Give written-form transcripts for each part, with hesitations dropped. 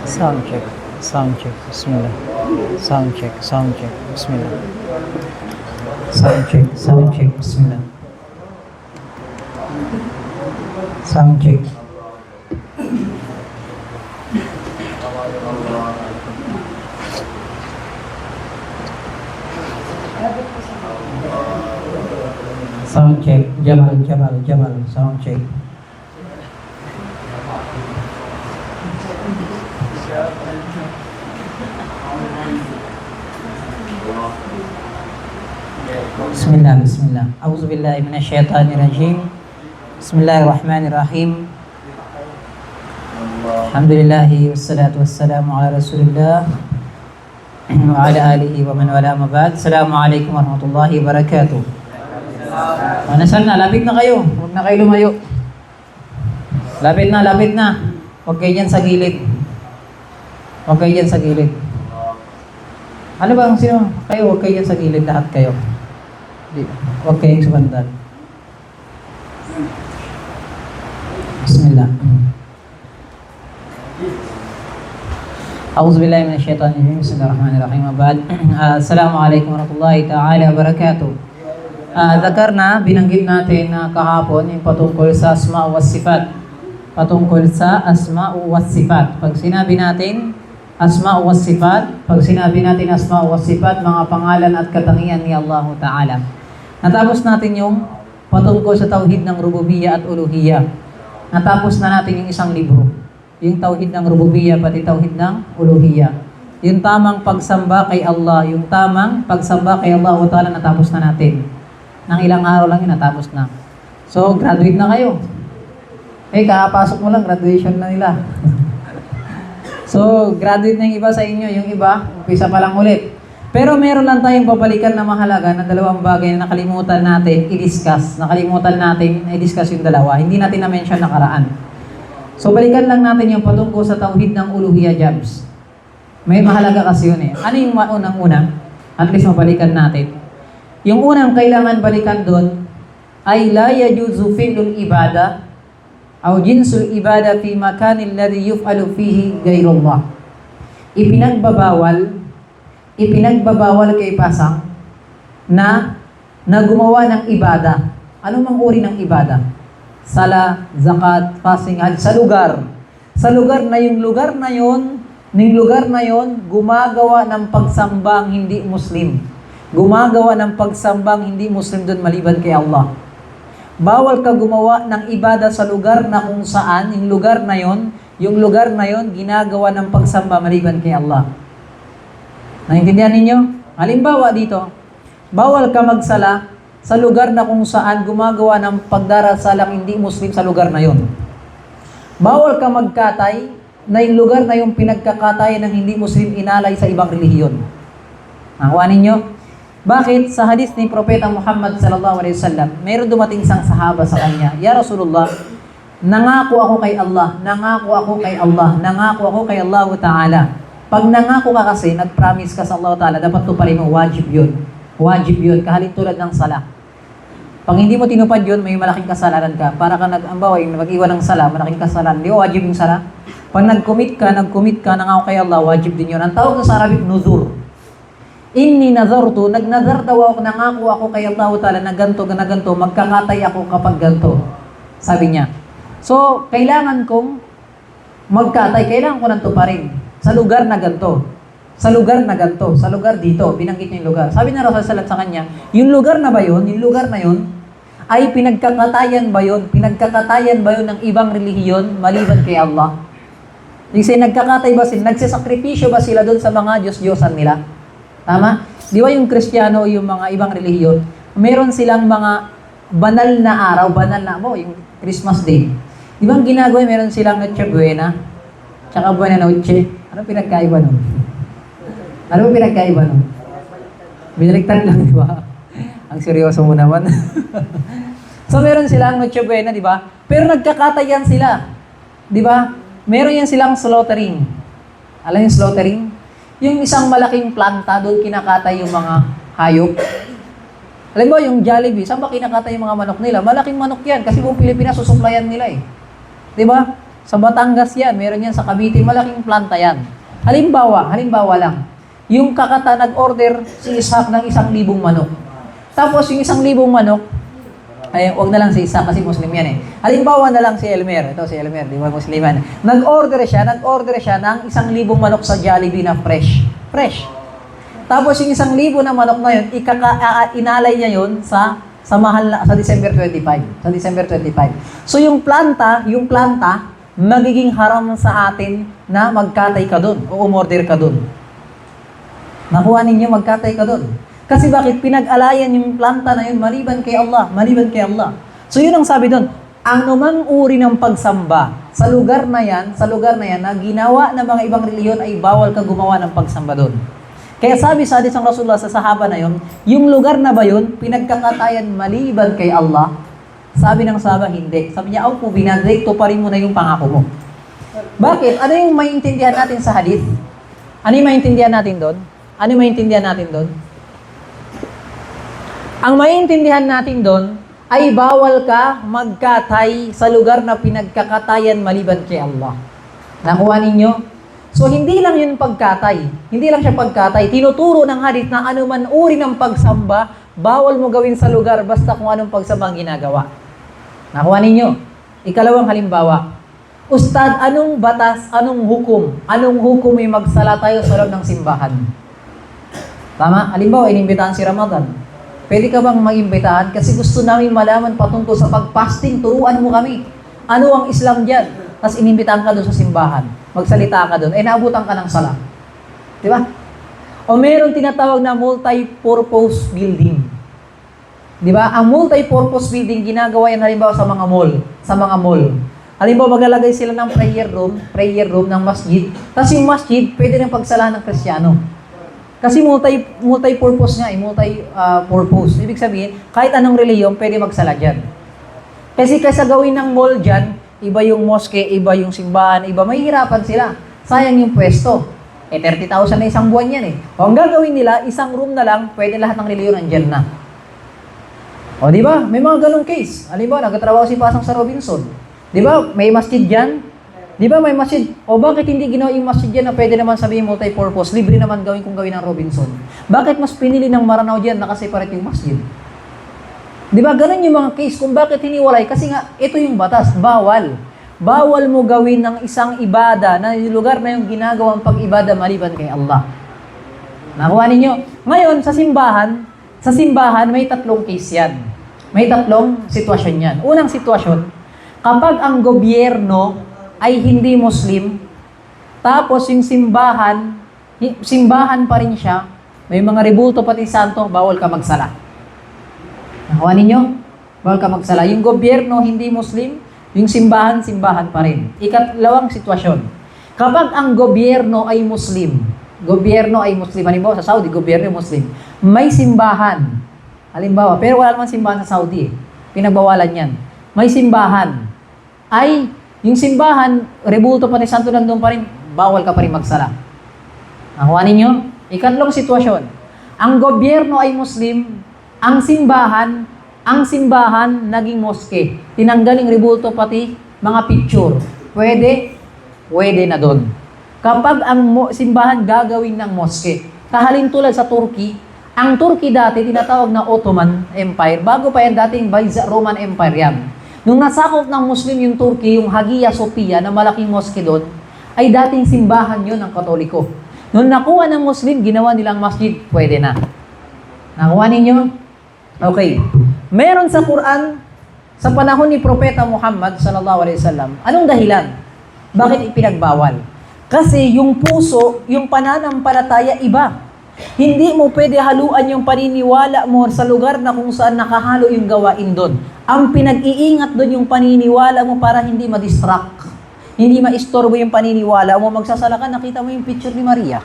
Sound check. Sound check. Bismillah. Sound check. Sound check. Bismillah. Sound check. Sound check. Bismillah. Sound check. Sound check. Jamal, Jamal, Jamal. Sound check. Bismillah, Bismillah. A'udzubillahi minasyaitonirrajim. Bismillahirrahmanirrahim. Alhamdulillahi wassalatu wassalamu ala Rasulillah wa ala alihi wa man wala mabad. Assalamualaikum warahmatullahi wabarakatuh. Nasaan na? Lapit na kayo. Huwag na kayo lumayo. Lapit na, lapit na. Huwag kayo dyan sa gilid. Huwag kayo dyan sa gilid. Ano ba ang sino? Kayo, huwag kayo dyan sa gilid. Lahat kayo. Huwag kayong sumandal. Bismillah. A'udzubillahi minasyaitonirrajim. Bismillahirrahmanirrahim. Assalamualaikum warahmatullahi ta'ala wabarakatuh. Dhakarna, binanggit natin na kahapon yung patungkol sa asma wa sifat. Patungkol sa asma wa sifat. Pag sinabi natin asma wa sifat, pag sinabi natin asma wa sifat, mga pangalan at katangian ni Allah Ta'ala. Natapos natin yung patungkol sa tauhid ng rububiyya at uluhiyya. Natapos na natin yung isang libro. Yung tauhid ng rububiyya pati tauhid ng uluhiyya. Yung tamang pagsamba kay Allah, yung tamang pagsamba kay Allah Ta'ala, natapos na natin. Nang ilang araw lang yun, natapos na. So, graduate na kayo. Kakapasok mo lang, graduation na nila. So, graduate na yung iba sa inyo. Yung iba, umpisa pa lang ulit. Pero meron lang tayong babalikan na mahalaga na dalawang bagay na nakalimutan natin i-discuss. Nakalimutan natin i-discuss yung dalawa. Hindi natin na-mention nakaraan. So, balikan lang natin yung patungkol sa tauhid ng uluhiyya, Jabs. May mahalaga kasi yun eh. Ano yung unang-una? At least mabalikan natin. Yung unang kailangan balikan doon ay la yajuzu fi'lul ibada aw jinsul ibada fi makanil ladhi yuf'alu fihi ghayrullah. Ipinagbabawal kay pasang na gumawa ng ibada. Ano mang uri ng ibada? Sala, zakat, fasting, hajj sa lugar. Sa lugar na yung lugar na yon, gumagawa ng pagsambang hindi Muslim. Gumagawa ng pagsambang hindi Muslim doon maliban kay Allah. Bawal ka gumawa ng ibada sa lugar na kung saan yung lugar na yon ginagawa ng pagsamba maliban kay Allah. Naintindihan ninyo? Halimbawa dito, bawal ka magsala sa lugar na kung saan gumagawa ng pagdarasalang hindi Muslim sa lugar na yon. Bawal ka magkatay na yung lugar na yung pinagkakatayan ng hindi Muslim inalay sa ibang relihiyon. Nakuha ninyo? Bakit? Sa hadith ni Propeta Muhammad sallallahu alaihi wasallam, mayroon dumating isang sahaba sa kanya, "Ya Rasulullah, nangako ako kay Allah, nangako ako kay Allah Ta'ala." Pag nangako ka kasi, nag-promise ka sa Allah Ta'ala, dapat tuparin mo, wajib yun. Wajib yun, kahalin tulad ng sala. Pag hindi mo tinupad yun, may malaking kasalanan ka. Para ka mag-iwan ng sala, malaking kasalanan. Di ba wajib yung sala? Pag nag-commit ka, nangako kay Allah, wajib din yun. Ang tawag sa Arabic, nuzur. Inni nazartu, nagnazar daw ako, nangako ako kay Allah Ta'ala na ganto, magkakatay ako kapag ganto. Sabi niya. So, kailangan kong magkatay, kailangan ko nang tuparin sa lugar na ganto. Sa lugar dito, binanggit niya yung lugar. Sabi na Rasulullah sa kanya, yung lugar na yun, ay pinagkakatayan ba yun ng ibang relihiyon maliban kay Allah? Kasi nagkakatay ba sila, nagsasakripisyo ba sila doon sa mga Diyos-Diyosan nila? Tama? Di ba yung Kristiyano o yung mga ibang relihiyon, meron silang mga banal na araw, yung Christmas Day. Di ba ang ginagawa, meron silang Noche Buena, tsaka Buena Noche. Ano pinagkaiba nun? Binaliktad lang, di ba? Ang seryoso mo naman. So, meron silang Noche Buena, di ba? Pero nagkakatayan sila. Di ba? Meron yan silang slaughtering. Alam yung slaughtering? Yung isang malaking planta, doon kinakatay yung mga hayop. Alam mo, yung Jollibee, saan ba kinakatay yung mga manok nila? Malaking manok yan, kasi buong Pilipinas susuplayan nila eh. Diba? Sa Batangas yan, meron yan sa Cavite, malaking planta yan. Halimbawa lang, yung kakata nag-order si Ishak ng 1,000 manok. Tapos yung 1,000 manok, ay, wag na lang si Ishak kasi Muslim yan eh. Halimbawa na lang si Elmer. Ito si Elmer, di ba Musliman? Nag-order siya ng 1,000 manok sa Jollibee na fresh. Fresh. Tapos yung 1,000 na manok na yun, inalay niya yun sa December 25. Sa December 25. So yung planta, magiging haram sa atin na magkatay ka doon o umorder ka doon. Nakuha ninyo, magkatay ka doon. Kasi bakit? Pinag-alayan yung planta na yun maliban kay Allah. So yun ang sabi doon, ang anumang uri ng pagsamba sa lugar na yan na ginawa ng mga ibang reliyon ay bawal ka gumawa ng pagsamba doon. Kaya sabi sa hadis ng Rasulullah sa sahaba na yun, yung lugar na ba yun, pinagkakatayan maliban kay Allah? Sabi ng sahaba, hindi. Sabi niya, ako binagay, tuparin mo na yung pangako mo. Bakit? Ano yung maintindihan natin sa hadith? Ano yung maintindihan natin doon? Ang maintindihan natin doon ay bawal ka magkatay sa lugar na pinagkakatayan maliban kay Allah. Nakuha ninyo? So, hindi lang yun pagkatay. Hindi lang siya pagkatay. Tinuturo ng hadith na anuman uri ng pagsamba, bawal mo gawin sa lugar basta kung anong pagsamba ang ginagawa. Nakuha ninyo? Ikalawang halimbawa. Ustad, anong batas, anong hukom yung magsala tayo sa loob ng simbahan? Tama? Halimbawa, inimbitahan si Ramadan. Pwede ka bang mag-imbitahan? Kasi gusto namin malaman patungkol sa pag-fasting, turuan mo kami. Ano ang Islam dyan? Tapos inimbitahan ka doon sa simbahan. Magsalita ka doon. Naabutan ka ng sala. Di ba? O meron tinatawag na multi-purpose building. Di ba? Ang multi-purpose building, ginagawa yan halimbawa sa mga mall. Halimbawa, maglalagay sila ng prayer room ng masjid. Tapos yung masjid, pwede rin pagsalahan ng Kristiyano. Kasi multi-purpose nga, multi-purpose. Ibig sabihin, kahit anong reliyon, pwede magsala dyan. Kasi kaysa gawin ng mall dyan, iba yung mosque, iba yung simbahan, iba, mahihirapan sila. Sayang yung pwesto. 30,000 na isang buwan yan eh. O ang gagawin nila, isang room na lang, pwede lahat ng reliyon andyan na. O di ba? May mga ganong case. Halimbawa, nagtatrabaho si Pasang sa Robinson. Di ba? May masjid dyan. Di ba may masjid? O bakit hindi ginawa yung masjid dyan na pwede naman sabihin multi-purpose? Libre naman gawin kung gawin ng Robinson. Bakit mas pinili ng Maranao dyan nakaseparate yung masjid? Di ba? Ganun yung mga case kung bakit hiniwalay. Kasi nga, ito yung batas. Bawal. Bawal mo gawin ng isang ibada na yung lugar na yung ginagawang pag-ibada maliban kay Allah. Nakuha ninyo? Ngayon, sa simbahan may tatlong case yan. May tatlong sitwasyon yan. Unang sitwasyon, kapag ang gobyerno ay hindi Muslim, tapos yung simbahan pa rin siya, may mga rebulto pati santo, bawal ka magsala. Nakuha ninyo? Bawal ka magsala. Yung gobyerno hindi Muslim, yung simbahan pa rin. Ikatlawang sitwasyon, kapag ang gobyerno ay Muslim, halimbawa sa Saudi, gobyerno Muslim, may simbahan, halimbawa, pero wala naman simbahan sa Saudi, pinagbawalan yan. May simbahan, ay yung simbahan, rebulto pati santo nandun pa rin, bawal ka pa rin magsala. Nakuha ninyo? Ikatlong sitwasyon, ang gobyerno ay Muslim, ang simbahan naging moske. Tinanggal yung rebulto pati mga picture. Pwede na doon. Kapag ang simbahan gagawin ng moske, kahalin tulad sa Turkey, ang Turkey dati tinatawag na Ottoman Empire, bago pa yan dating Roman Empire yan. Nung nasakop ng Muslim yung Turkey, yung Hagia Sophia na malaking moske doon, ay dating simbahan yun ng Katoliko. Nung nakuha ng Muslim, ginawa nilang masjid, pwede na. Nakuha ninyo? Okay. Meron sa Quran, sa panahon ni Propeta Muhammad sallallahu alaihi wasallam, anong dahilan? Bakit ipinagbawal? Kasi yung puso, yung pananampalataya iba. Hindi mo pwede haluan yung paniniwala mo sa lugar na kung saan nakahalo yung gawain doon. Ang pinag-iingat doon yung paniniwala mo para hindi ma-distract. Hindi ma-istorbo yung paniniwala mo. Magsasala ka, nakita mo yung picture ni Maria.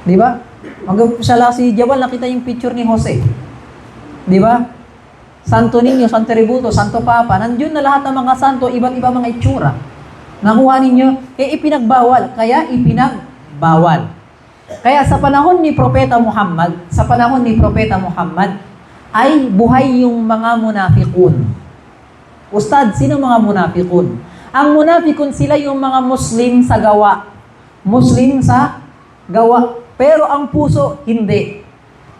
Di ba? Magsasala si Jawal, nakita yung picture ni Jose. Di ba? Santo Niño, Santo Rebuto, Santo Papa, nandiyon na lahat ng mga santo, iba't iba mga itsura. Nakuha ninyo? Ipinagbawal. Kaya ipinagbawal. Kaya sa panahon ni Propeta Muhammad, ay buhay yung mga munafiqun. Ustad, sino mga munafiqun? Ang munafikun sila yung mga Muslim sa gawa. Muslim sa gawa. Pero ang puso, hindi.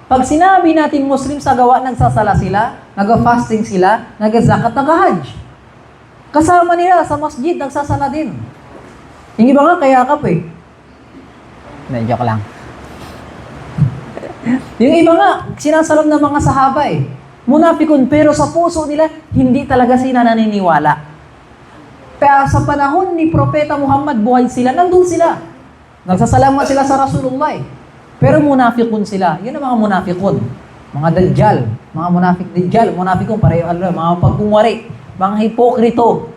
Pag sinabi natin Muslim sa gawa, nagsasala sila, nag-fasting sila, nag-zakat, nag-hajj. Kasama nila sa masjid, nagsasala din. Yung iba nga, kayakap eh. Joke lang. Yung iba nga, sinasalam ng mga sahaba eh. Munafikun, pero sa puso nila, hindi talaga sila naniniwala. Kaya sa panahon ni Propeta Muhammad, buhay sila, nandun sila. Nagsasalamat sila sa Rasulullah eh. Pero munafikun sila. Yun ang mga munafikun. Mga dajjal. Mga dajjal. Munafikun, pareho, mga pagkungwari. Mga hipokrito.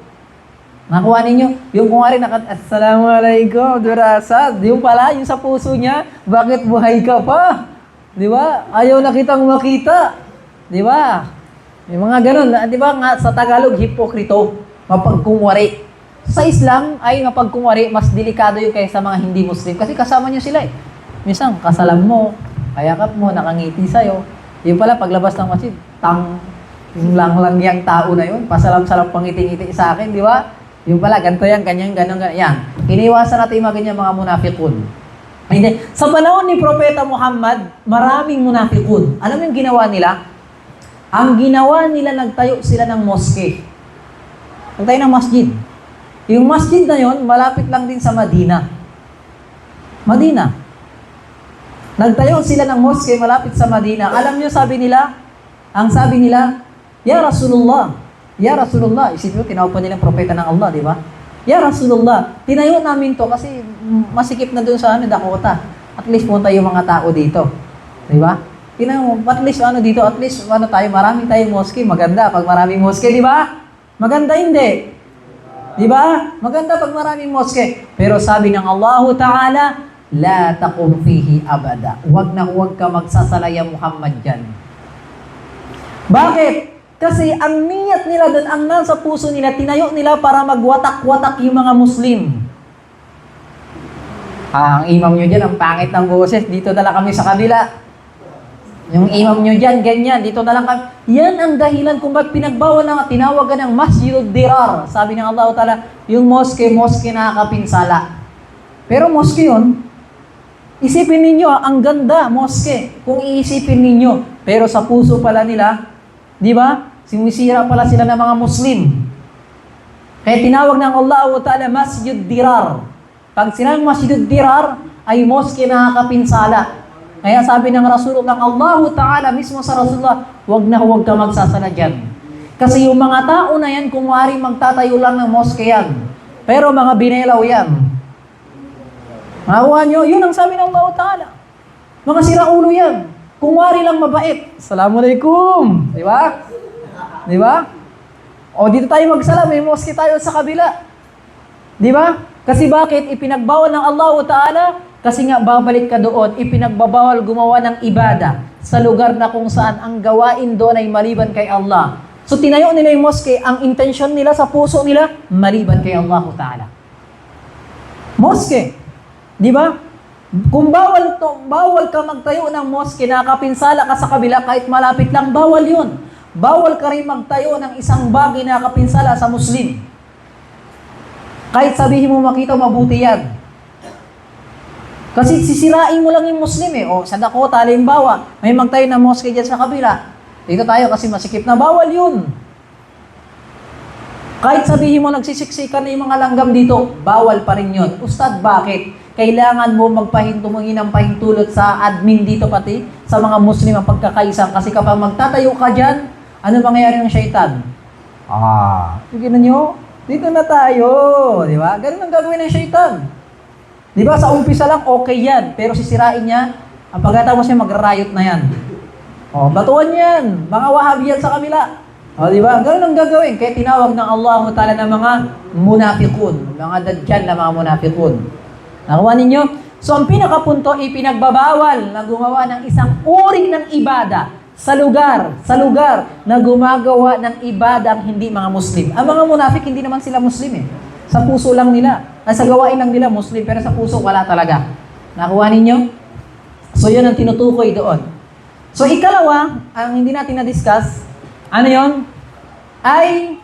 Nakuha ninyo? Yung kungwari, Assalamualaikum, Durasad. Yung pala, yung sa puso niya, bakit buhay ka pa? Di ba? Ayaw na kitang makita. Di ba? Yung mga ganun. Di ba nga sa Tagalog, hipokrito. Mapagkungwari. Sa Islam, ay mapagkungwari, mas delikado yung kaysa mga hindi Muslim. Kasi kasama nyo sila eh. Minsan, kasalam mo, kayakap mo, nakangiti sa'yo. Yung pala, paglabas ng masjid, yung lang yung tao na yun, pasalam-salam pangiti-ngiti sa akin, di ba? Yung pala, ganito yan, ganyan, yan. Iniwasan natin yung mga ganyan mga munafikun. Hindi. Sa panahon ni Propeta Muhammad, maraming munafikun. Alam mo yung ginawa nila? Ang ginawa nila, nagtayo sila ng moske. Nagtayo ng masjid. Yung masjid na yun, malapit lang din sa Madina. Nagtayo sila ng moske malapit sa Madina. Alam nyo, sabi nila, Ya Rasulullah, isipin mo, tinawag pa nilang propeta ng Allah, di ba? Ya Rasulullah, tinayo namin to kasi masikip na doon sa Dakota. At least punta yung mga tao dito. Di ba? Tinayo, at least tayo, marami tayong moske, maganda pag maraming moske, di ba? Maganda hindi. Di ba? Maganda pag maraming moske. Pero sabi ng Allah Ta'ala, la taqum fihi abada. Huwag ka magsasalaya Muhammad dyan. Bakit? Kasi ang niyat nila doon, ang nasa puso nila, tinayo nila para magwatak-watak yung mga Muslim. Ang imam nyo dyan, ang pangit ng boses, dito na lang kami sa kabila. Yung imam nyo dyan, ganyan, dito na lang kami. Yan ang dahilan kung ba't pinagbawal na tinawagan ng Masjidud Dirar. Sabi ng Allah Ta'ala, yung moske nakakapinsala. Pero moske yun, isipin ninyo, ang ganda, moske, kung iisipin ninyo. Pero sa puso pala nila, di ba? Sinisira pala sila ng mga Muslim. Kaya tinawag ng Allah Ta'ala Masjid Dirar. Pag sinabing Masjid Dirar, ay moske nakakapinsala. Kaya sabi ng Rasulullah, ng Allah Ta'ala mismo sa Rasulullah, huwag ka magsasala dyan. Kasi yung mga tao na yan, kung wari magtatayo lang ng moske yan. Pero mga binelaw yan. Nakuha nyo, yun ang sabi ng Allah Ta'ala. Mga siraulo yan. Kung wari lang mabait. Assalamualaikum. Di ba? Di ba? O dito tayo magsalam, may moske tayo sa kabila. Di ba? Kasi bakit? Ipinagbawal ng Allah Ta'ala. Kasi nga, babalik ka doon. Ipinagbabawal gumawa ng ibada sa lugar na kung saan ang gawain doon ay maliban kay Allah. So tinayo nila yung moske, ang intention nila sa puso nila, maliban kay Allah Ta'ala. Moske. Di ba? Kung bawal ka magtayo ng moske, nakapinsala ka sa kabila, kahit malapit lang, bawal yun. Bawal ka rin magtayo ng isang bagay na nakapinsala sa Muslim. Kahit sabihin mo makita, mabuti yan. Kasi sisirain mo lang yung Muslim eh. O sa Dakota, halimbawa, may magtayo ng moske dyan sa kabila. Dito tayo kasi masikip na, bawal yun. Kahit sabihin mo nagsisiksikan na yung mga langgam dito, bawal pa rin yun. Ustad, bakit? Kailangan mo tumingin ng pahintulot sa admin dito pati, sa mga Muslim ang pagkakaisa. Kasi kapag magtatayo ka dyan, ano mangyayari ng syaitan? Sige na nyo, dito na tayo. Di ba? Ganun ang gagawin ng syaitan. Di ba? Sa umpisa lang, okay yan. Pero sisirain niya, ang pagkatapos niya, magra-riot na yan. Batuan yan. Mga Wahabi yan sa kabila. Di ba? Ganun ang gagawin. Kaya tinawag ng Allah Ta'ala ng mga munafikun. Mga dajjal na mga munafikun. Nakuha ninyo? So, ang pinakapunto, ipinagbabawal na gumawa ng isang uri ng ibada sa lugar na gumagawa ng ibada ang hindi mga Muslim. Ang mga munafik, hindi naman sila Muslim eh. Sa puso lang nila. Sa gawain lang nila Muslim, pero sa puso wala talaga. Nakuha ninyo? So, yun ang tinutukoy doon. So, ikalawa, ang hindi natin na-discuss, ano yun? Ay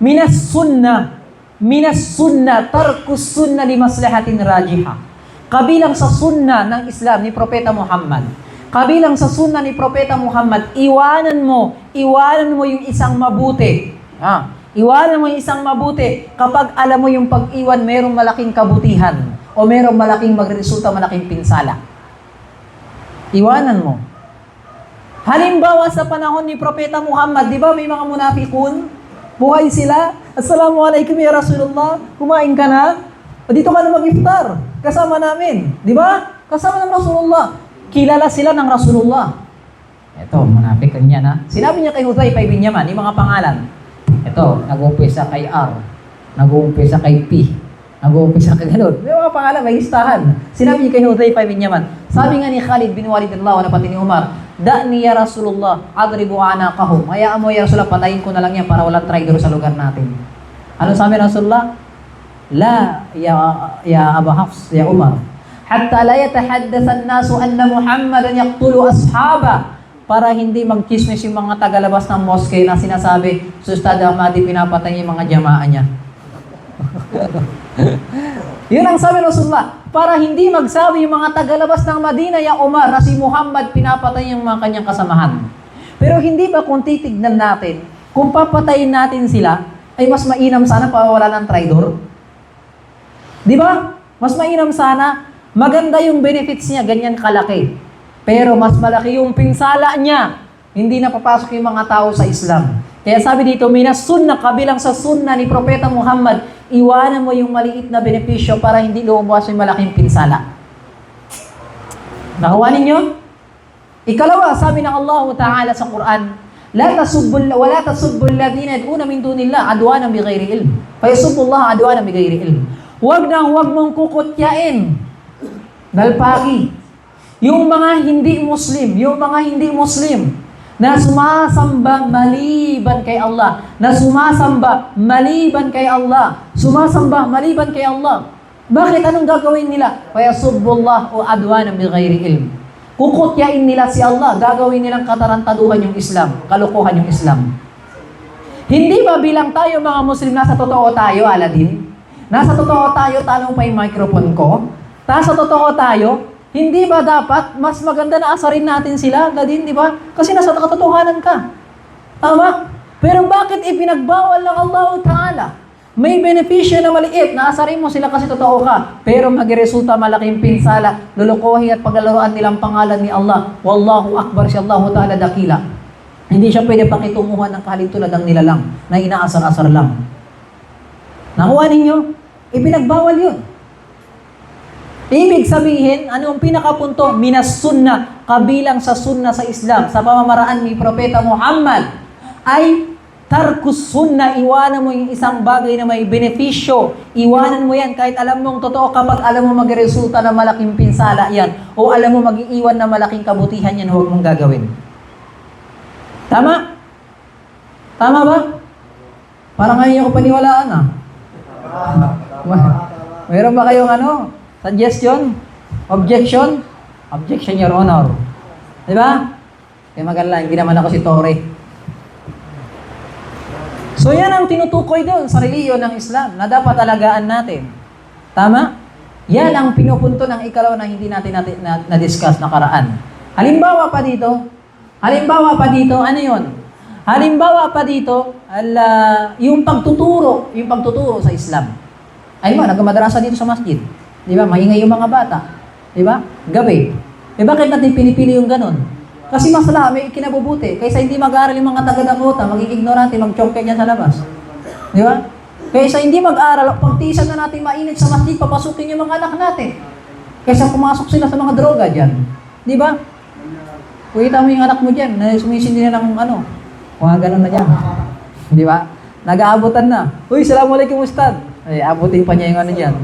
minas sunnah. minas sunnah, tarkus sunnah li maslahatin rajiha. Kabilang sa sunnah ng Islam ni Propeta Muhammad. Kabilang sa sunnah ni Propeta Muhammad, iwanan mo yung isang mabuti. Iwanan mo yung isang mabuti kapag alam mo yung pag-iwan mayroong malaking kabutihan o mayroong magresulta malaking pinsala. Iwanan mo. Halimbawa sa panahon ni Propeta Muhammad, di ba may mga munafikun? Buhay sila. Assalamualaikum ya Rasulullah. Kumain ka na? O dito ka na mag-iftar. Kasama namin. Di ba? Kasama ng Rasulullah. Kilala sila ng Rasulullah. Ito, munafik niya na. Sinabi niya kay Hudhayfah ibn Yaman, yung mga pangalan. Ito, nag-uumpisa kay R. Nag-uumpisa kay P. Nag-uumpisa kay ganun. May mga pangalan, may listahan. Sinabi niya kay Hudhayfah ibn Yaman. Sabi nga ni Khalid bin Walid na pati ni Umar, Da'ni ya Rasulullah, adribu anaqahum. Hayaan mo ya Rasulullah, patayin ko na lang yan para walang traitor sa lugar natin. Ano sabi Rasulullah? La, ya Aba Hafs, ya Umar. Hatta la yatahaddatha an-nasu anna Muhammadan yaqtulu ashaba. Para hindi magchismis yung mga tagalabas ng moske na sinasabi, si Ustad Ahmadi pinapatay yung mga jamaa niya. Yun ang sabi Rasulullah. Para hindi magsabi yung mga tagalabas ng Madina, ya Umar, na si Muhammad pinapatay yung mga kanyang kasamahan. Pero hindi ba kung titignan natin, kung papatayin natin sila, ay mas mainam sana para wala ng traidor? Di ba? Mas mainam sana, maganda yung benefits niya, ganyan kalaki. Pero mas malaki yung pinsala niya. Hindi na papasok yung mga tao sa Islam. Kaya sabi dito, minas sunnah, kabilang sa sunnah ni Propeta Muhammad, iwanan mo yung maliit na benepisyo para hindi lumabas yung malaking pinsala. Nakuha ninyo? Ikalawa, sabi ng Allah Ta'ala sa Quran, wala tasubbu alladhina yad'una min dunillah adwanan bighairi ilm. Fa yasubbu Allah adwanan bighairi ilm. Huwag mong kukutyain. Dalpagi. Yung mga hindi Muslim na sumasamba maliban kay Allah. Sumasamba maliban kay Allah. Bakit? Anong gagawin nila? Fayasubbullah o adwanan bighairi ilm. Kukutyain nila si Allah. Gagawin nilang katarantaduhan yung Islam. Kalokohan yung Islam. Hindi ba bilang tayo mga Muslim, nasa totoo tayo, Aladdin? Nasa totoo tayo, tanong pa yung microphone ko. Nasa totoo tayo, hindi ba dapat mas maganda na asarin natin sila, Aladdin, di ba? Kasi nasa katotohanan ka. Tama? Pero bakit ipinagbawal ng Allah Ta'ala? May benepisyo na maliit na asarin mo sila kasi totoo ka. Pero magresulta malaking pinsala, lulukohin at paglalaroan nilang pangalan ni Allah. Wallahu Akbar si Allah Ta'ala dakila. Hindi siya pwede pakitunguhan ng kahalitulad ng nilalang na inaasar-asar lang. Nakuha ninyo? Ipinagbawal yun. Ibig sabihin, ano ang pinakapunto? Minas sunnah, kabilang sa sunnah sa Islam, sa pamamaraan ni Propeta Muhammad, ay tarkus sunnah, iwanan mo yung isang bagay na may benepisyo. Iwanan mo yan kahit alam mong totoo, kapag alam mo magresulta na malaking pinsala yan, o alam mo mag-iiwan na malaking kabutihan yan, huwag mong gagawin. Tama? Tama ba? Parang ngayon ako paniwalaan Mayroon ba kayong suggestion? Objection? Objection, Your Honor. Di ba? Kaya maganda, hindi naman ako si Tore. So yan ang tinutukoy doon sa reliyon ng Islam na dapat alagaan natin. Tama? Yan ang pinupunto ng ikalaw na hindi natin na-discuss nakaraan. Halimbawa pa dito, ano yun? Halimbawa pa dito, yung pagtuturo sa Islam. Ay ba, nagmadrasa dito sa masjid. Di ba? Maingay yung mga bata. Di ba? Gabi. Bakit natin pinipili yung ganun? Kasi masala, may kinabubuti. Kaysa hindi mag-aaral yung mga taga-Dakota, magiging ignorante, mag-chongke dyan sa labas. Di ba? Kaysa hindi mag-aaral, pagtisan na natin mainit sa masjid, papasukin yung mga anak natin. Kaysa pumasok sila sa mga droga dyan. Di ba? Kuwita mo yung anak mo dyan, na sumisindi na ng mga ganun na dyan. Di ba? Nag-aabutan na. Uy, Assalamualaikum Ustad. Ay, abutin pa niya yung dyan.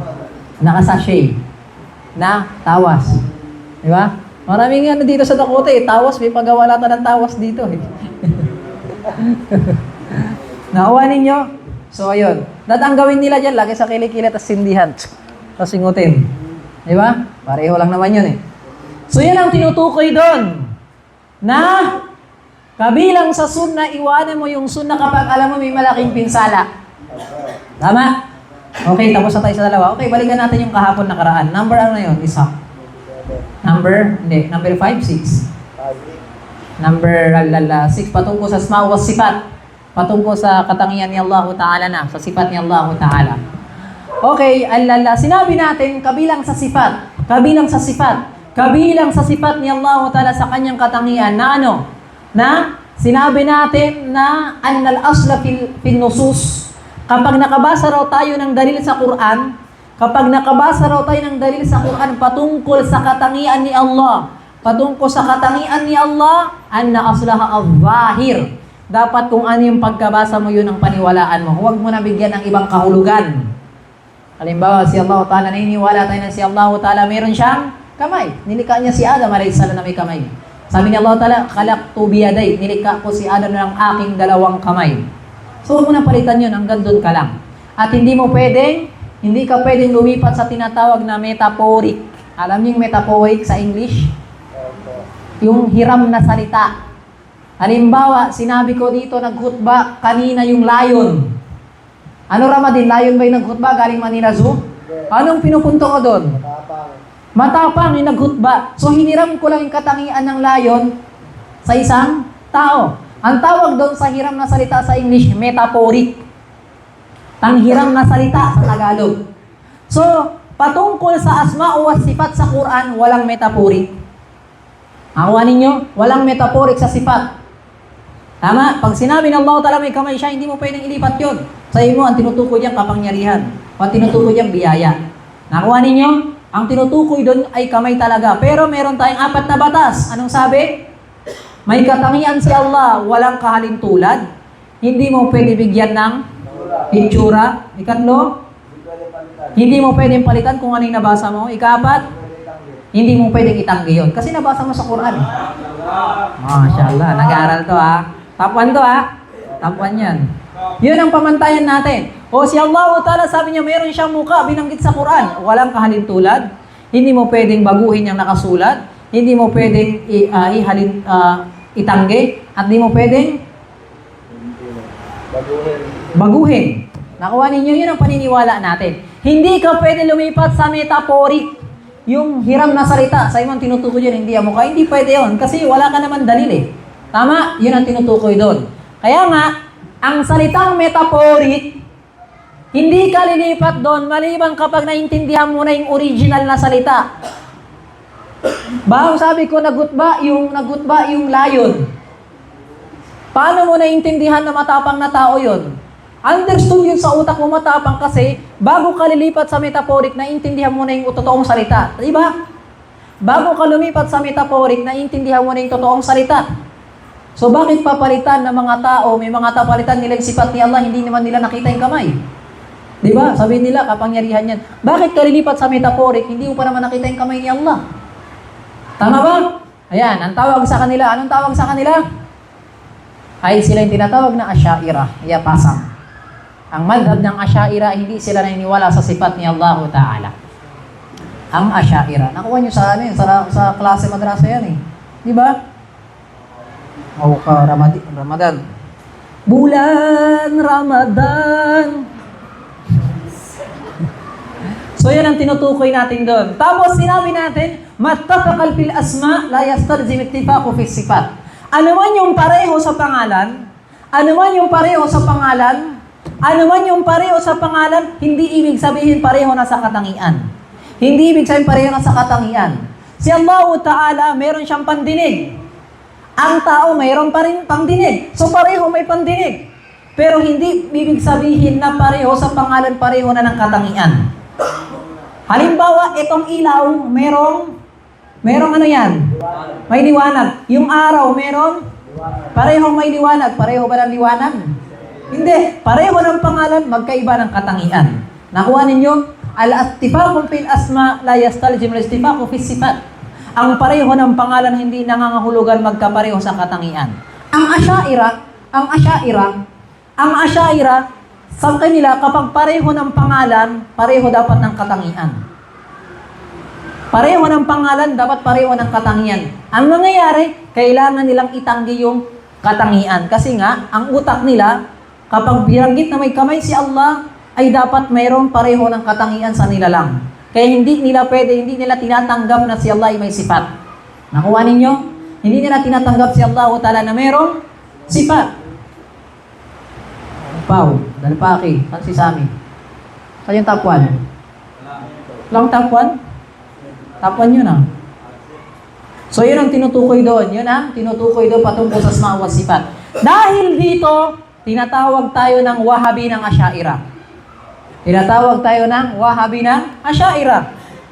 Nakasashay na tawas. Di ba? Maraming dito sa Dakota tawas, may paggawa lata ng tawas dito Nakuha ninyo? So, ayun. Ang gawin nila dyan, lagi sa kilikili at sindihan. Tapos singutin. Di ba? Pareho lang naman yun So, yan ang tinutukoy doon. Na kabilang sa sunnah, iwanan mo yung sunnah kapag alam mo may malaking pinsala. Tama? Okay, tapos na tayo sa dalawa. Okay, balikan natin yung kahapon nakaraan. Number ano na yun? Isa. Number 5, 6. Number 6, patungkol sa asma wa sifat. Patungkol sa katangian ni Allah Ta'ala na, sa sifat ni Allah Ta'ala. Okay, sinabi natin, kabilang sa sifat ni Allah Ta'ala sa kanyang katangian na ano? Na sinabi natin na annal asla fil nusus. Kapag nakabasa raw tayo ng dalil sa Quran, patungkol sa katangian ni Allah, anna aslaha al-zahir. Dapat kung ano yung pagkabasa mo, yun ang paniwalaan mo. Huwag mo na bigyan ng ibang kahulugan. Halimbawa, si Allah Ta'ala, naniniwala tayo na si Allah Ta'ala meron siyang kamay. Nilikha niya si Adam alayhis salam na may kamay. Sabi ni Allah Ta'ala, khalaqtu biyaday, nilikha ko si Adam ng aking dalawang kamay. So, huwag mo na palitan yun, hanggang doon ka lang. At hindi ka pwedeng lumipat sa tinatawag na metaphoric. Alam niyo yung metaphoric sa English? Yung hiram na salita. Halimbawa, sinabi ko dito, naghutba kanina yung lion. Ano Ramadin? Lion ba yung naghutba galing Manila Zoo? Anong pinupunto ko doon? Matapang yung naghutba. So, hiniram ko lang yung katangian ng lion sa isang tao. Ang tawag doon sa hiram na salita sa English, metaphoric. Panghiram na salita sa Tagalog. So, patungkol sa asma o sifat sa Quran, walang metaphoric. Nakuha ninyo? Walang metaphoric sa sifat. Tama? Pag sinabi ng Allah Ta'ala may kamay siya, hindi mo pwedeng ilipat yun. Sa mo, ang tinutukoy diyang kapangyarihan. O ang tinutukoy diyang biyaya. Nakuha ninyo? Ang tinutukoy doon ay kamay talaga. Pero meron tayong 4 na batas. Anong sabi? May katangian si Allah, walang kahalintulad. Hindi mo pwede bigyan ng itsura. Ikatlo, hindi mo pwedeng palitan kung ano yung nabasa mo. Ika-4, hindi mo pwedeng itanggi yun. Kasi nabasa mo sa Quran. Mashallah, nag-aaral to ha. Top 1 to ha. Top 1 yan. Yun ang pamantayan natin. O si Allah Ta'ala, sabi niya, meron siyang mukha, binanggit sa Quran. Walang kahalintulad. Hindi mo pwedeng baguhin yung nakasulat. Hindi mo pwedeng itanggi. At hindi mo pwedeng baguhin. Nakuha ninyo, yun ang paniniwala natin. Hindi ka pwede lumipat sa metaphoric. Yung hiram na salita, sa imong tinutukoy yun, hindi ang mukha. Hindi pwede yun. Kasi wala ka naman dalil eh. Tama? Yun ang tinutukoy doon. Kaya nga, ang salitang metaphoric, hindi ka lilipat doon maliban kapag naintindihan mo na yung original na salita. Bago sabi ko, nagutba yung lion. Paano mo naintindihan na matapang na tao yun? Understood yun sa utak mo matapang kasi bago ka lilipat sa metaphoric, naintindihan mo na yung totoong salita. Diba? Bago ka lumipat sa metaphoric, naintindihan mo na yung totoong salita. So bakit papalitan ng mga tao, may mga tapalitan nila yung sifat ni Allah, hindi naman nila nakita yung kamay? Diba? Sabihin nila, kapangyarihan yan. Bakit ka lilipat sa metaphoric, hindi mo pa naman nakita yung kamay ni Allah? Tama ba? Ayan, ang tawag sa kanila. Anong tawag sa kanila? Ay sila yung tinatawag na Asy'ariyah. Pasang. Ang madhab ng Asy'ariyah, hindi sila naniniwala sa sifat ni Allah Ta'ala. Ang Asy'ariyah. Nakuha nyo sa, sa klase madrasa yan eh. Di ba? O ka, Ramadan. Bulan Ramadan. So yan ang tinutukoy natin doon. Tapos sinabi natin, mattafaqal fil asma la yastalzim ittifaqu fi sifat. Ano man yung pareho sa pangalan, hindi ibig sabihin pareho na sa katangian. Hindi ibig sabihin pareho na sa katangian. Si Allah Ta'ala, meron siyang pandinig. Ang tao, mayroon pa rin pangdinig. So pareho may pandinig. Pero hindi ibig sabihin na pareho sa pangalan, pareho na ng katangian. Halimbawa, itong ilaw, merong ano yan? May liwanag. Yung araw, parehong may liwanag. Pareho ba ng liwanag? Hindi. Pareho ng pangalan, magkaiba ng katangian. Nakuha ninyo? Al-istifaqu fil asma la yastalzim al-istifaqu fi sifat. Ang pareho ng pangalan hindi nangangahulugan magkapareho sa katangian. Ang Asy'ariyah, sa kanila, kapag pareho ng pangalan, pareho dapat ng katangian. Pareho ng pangalan, dapat pareho ng katangian. Ang nangyayari, kailangan nilang itanggi yung katangian. Kasi nga, ang utak nila, kapag biranggit na may kamay si Allah, ay dapat mayroon pareho ng katangian sa nilalang. Kaya hindi nila tinatanggap na si Allah ay may sifat. Nakuha ninyo? Hindi nila tinatanggap si Allah Ta'ala na mayroong sifat. Pau, Dalpaki, si Sami. Saan yung top 1? Lang top 1? Top 1 yun ah. So yun ang tinutukoy doon. Yun ang tinutukoy doon patungkol sa asma wa sifat. Dahil dito, tinatawag tayo ng Wahabi ng Asy'ariyah. Tinatawag tayo ng Wahabi ng Asy'ariyah.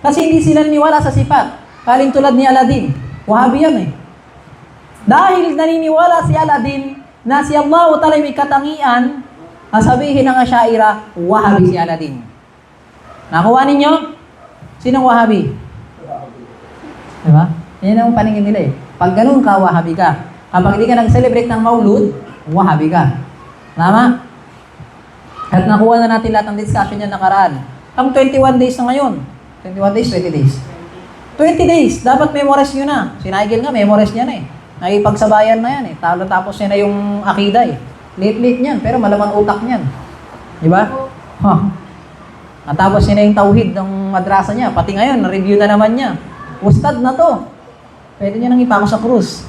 Kasi hindi sila niniwala sa sifat. Kaling tulad ni Aladdin. Wahabi yan eh. Dahil naniniwala si Aladdin na si Allah Ta'ala may katangian, sabihin ng Asy'ariyah, Wahabi si Aladdin. Nakuha ninyo? Sinong Wahabi? Diba? Yan ang paningin nila eh. Pag ganun ka, Wahabi ka. Kapag hindi ka nag-celebrate ng Maulud, Wahabi ka. Tama? At nakuha na natin lahat ng discussion niya nakaraan. Ang 21 days na ngayon. 21 days, 20 days. 20 days, dapat memorize nyo na. Si Nigel nga, memorize niya na eh. Nakipagsabayan na yan eh. Tapos niya na yung akida eh. Late-late niyan, pero malaman utak niyan. Di ba? Huh. Natapos niya na yung tauhid ng madrasa niya. Pati ngayon, na-review na naman niya. Ustad na to. Pwede niya nang ipako sa krus.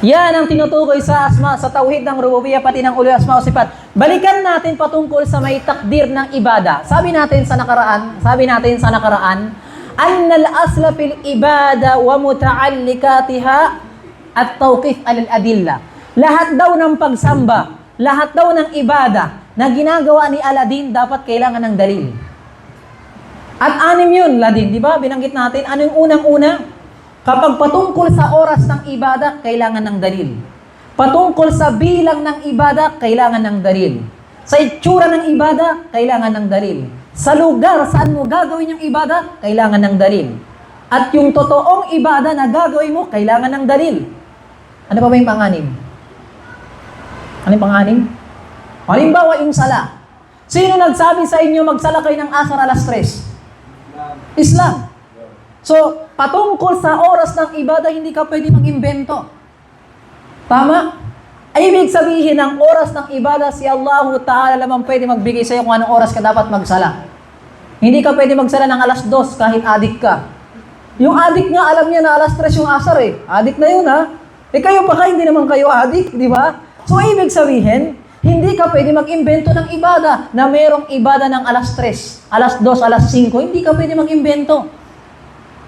Yan ang tinutukoy sa asma, sa tauhid ng rububiyah, pati ng ulul asma o sifat. Balikan natin patungkol sa may takdir ng ibada. Sabi natin sa nakaraan, annal asla fil ibada wa muta'allikatiha at tawqif alal adilla. Lahat daw ng pagsamba, lahat daw ng ibada na ginagawa ni Aladdin dapat kailangan ng dalil. At 6 yun, Ladin, di ba? Binanggit natin, ano yung unang-una? Kapag patungkol sa oras ng ibada, kailangan ng dalil. Patungkol sa bilang ng ibada, kailangan ng dalil. Sa itsura ng ibada, kailangan ng dalil. Sa lugar saan mo gagawin yung ibada, kailangan ng dalil. At yung totoong ibada na gagawin mo, kailangan ng dalil. Ano pa ba yung panganim? Ano yung panganim? Halimbawa yung sala. Sino nagsabi sa inyo magsala kayo ng asar alas 3? Islam. So, patungkol sa oras ng ibada, hindi ka pwede mag-imbento. Tama? Ay, ibig sabihin, ang oras ng ibada, si Allah Ta'ala lamang pwede magbigay sa iyo kung anong oras ka dapat magsala. Hindi ka pwede magsala ng alas 2 kahit adik ka. Yung adik nga, alam niya na alas 3 yung asar eh. Adik na yun ha. Eh kayo pa ka, hindi naman kayo adik, di ba? So, ibig sabihin, hindi ka pwede mag-imbento ng ibada na mayroong ibada ng alas 3, alas 2, alas 5. Hindi ka pwede mag-imbento.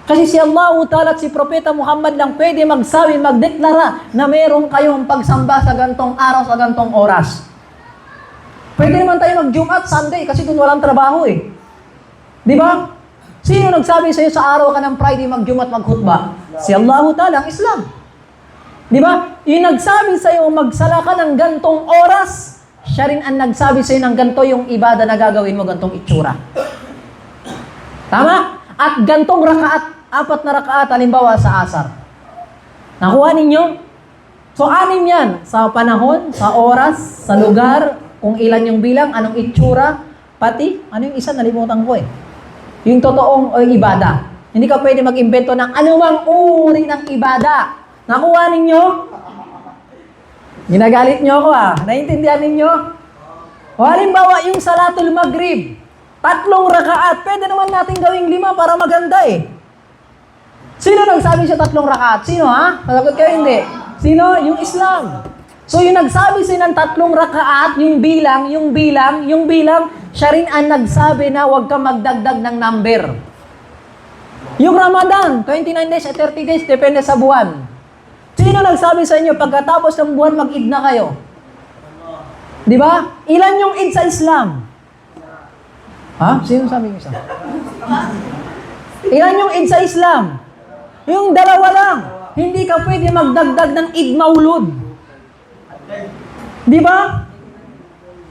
Kasi si Allah Ta'ala at si Propeta Muhammad lang pwede magsabi, magdeklara na mayroong kayong pagsamba sa gantong araw, sa gantong oras. Pwede naman tayo mag-Jumat, Sunday, kasi doon walang trabaho eh. Di ba? Sino nagsabi sa iyo sa araw ka ng Friday mag-Jumat, mag-khutbah? Si Allah Ta'ala, ang Islam. Di ba? Yung nagsabi sa iyo, magsala ka ng gantong oras, siya rin ang nagsabi sa iyo ng ganto yung ibada na gagawin mo, gantong itsura. Tama? At gantong rakaat, 4 na rakaat, halimbawa sa asar. Nakuha ninyo? So, 6 yan. Sa panahon, sa oras, sa lugar, kung ilan yung bilang, anong itsura, pati, ano yung isa, nalimutan ko eh. Yung totoong ibada. Hindi ka pwede mag-imbento ng anumang uri ng ibada. Nakuha ninyo? Ginagalit nyo ako Naiintindihan ninyo? O halimbawa, yung Salatul Maghrib, 3 rakaat, pwede naman natin gawing 5 para maganda eh. Sino nagsabi siya 3 rakaat? Sino Sasagot kayo hindi. Sino? Yung Islam. So yung nagsabi siya ng 3 rakaat, yung bilang, siya rin ang nagsabi na huwag ka magdagdag ng number. Yung Ramadan, 29 days at 30 days, depende sa buwan. Sino nagsabi sa inyo, pagkatapos ng buwan, mag-id na kayo? Di ba? Ilan yung id sa Islam? Sino sabi niyo isa? Ilan yung id sa Islam? Yung 2 lang. Hindi ka pwede magdagdag ng id maulud. Di ba?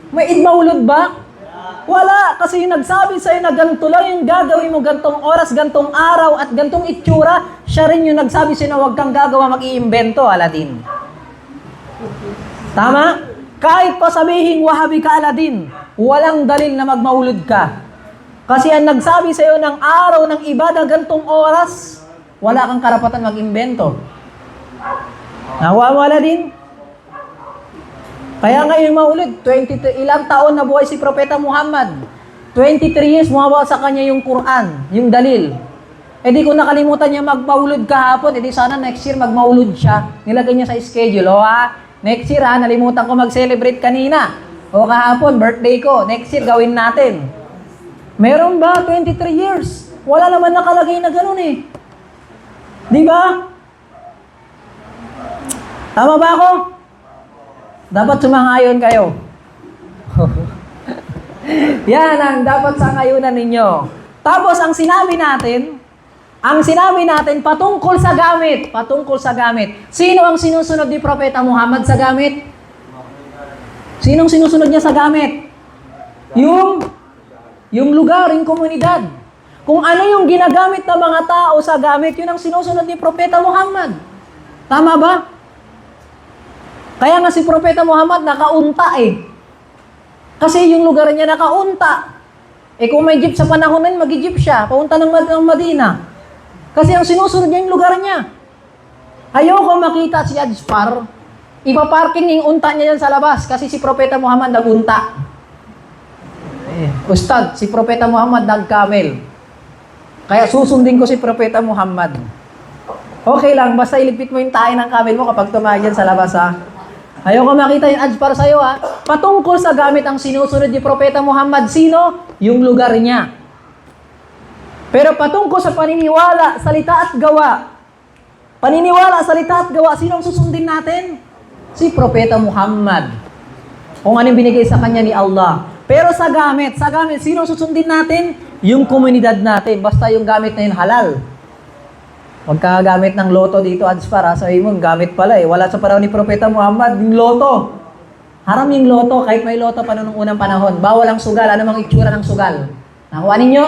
May id maulud ba? Wala. Kasi yung nagsabi sa'yo na ganito lang yung gagawin mo, gantong oras, gantong araw, at gantong itsura, siya rin yung nagsabi sa'yo na huwag kang gagawa, mag-iimbento, Aladdin. Tama? Kahit pa sabihin Wahabi ka, Aladdin, walang dalil na magmaulud ka. Kasi ang nagsabi sa'yo ng araw ng ibada, gantong oras, wala kang karapatan mag-imbento. Nawa mo, Aladdin? Kaya ngayon maulid, 23, ilang taon na buhay si Propeta Muhammad. 23 years, muhawa sa kanya yung Quran, yung dalil. Eh di ko nakalimutan niya magmaulid kahapon, eh di sana next year magmaulid siya. Nilagay niya sa schedule, next year nalimutan ko mag-celebrate kanina. O kahapon, birthday ko, next year gawin natin. Meron ba 23 years? Wala naman nakalagay na ganun eh. Di ba? Tama ba ako? Dapat sumangayon kayo. Yan ang dapat sangayunan ninyo. Tapos ang sinabi natin patungkol sa gamit. Patungkol sa gamit. Sino ang sinusunod ni Propeta Muhammad sa gamit? Sinong sinusunod niya sa gamit? Yung lugar, yung komunidad. Kung ano yung ginagamit ng mga tao sa gamit, yun ang sinusunod ni Propeta Muhammad. Tama ba? Kaya nga si Propeta Muhammad nakaunta eh. Kasi yung lugar niya nakaunta. Eh kung may jeep sa panahon nun, mag-jeep siya. Paunta ng Madina. Kasi ang sinusunod niya yung lugar niya. Ayoko makita si Adspar. Ipaparking yung unta niya yan sa labas. Kasi si Propeta Muhammad nagunta. Ustad, si Propeta Muhammad nag-camel. Kaya susundin ko si Propeta Muhammad. Okay lang, basta ilipit mo yung tayo ng camel mo kapag tumagyan sa labas ha. Ayoko makita yung ads para sa'yo ha. Patungkol sa gamit ang sinusunod ni Propeta Muhammad, sino? Yung lugar niya. Pero patungkol sa paniniwala, salita at gawa. Paniniwala, salita at gawa, sino ang susundin natin? Si Propeta Muhammad. Kung anong binigay sa kanya ni Allah. Pero sa gamit, sino ang susundin natin? Yung komunidad natin. Basta yung gamit na yun halal. Huwag ka gamit ng loto dito, ads para. Sabi mo, gamit pala eh. Wala sa panahon ni Propeta Muhammad, yung loto. Haram yung loto, kahit may loto pa noong unang panahon. Bawal ang sugal, ano mang itsura ng sugal. Nakuha ninyo?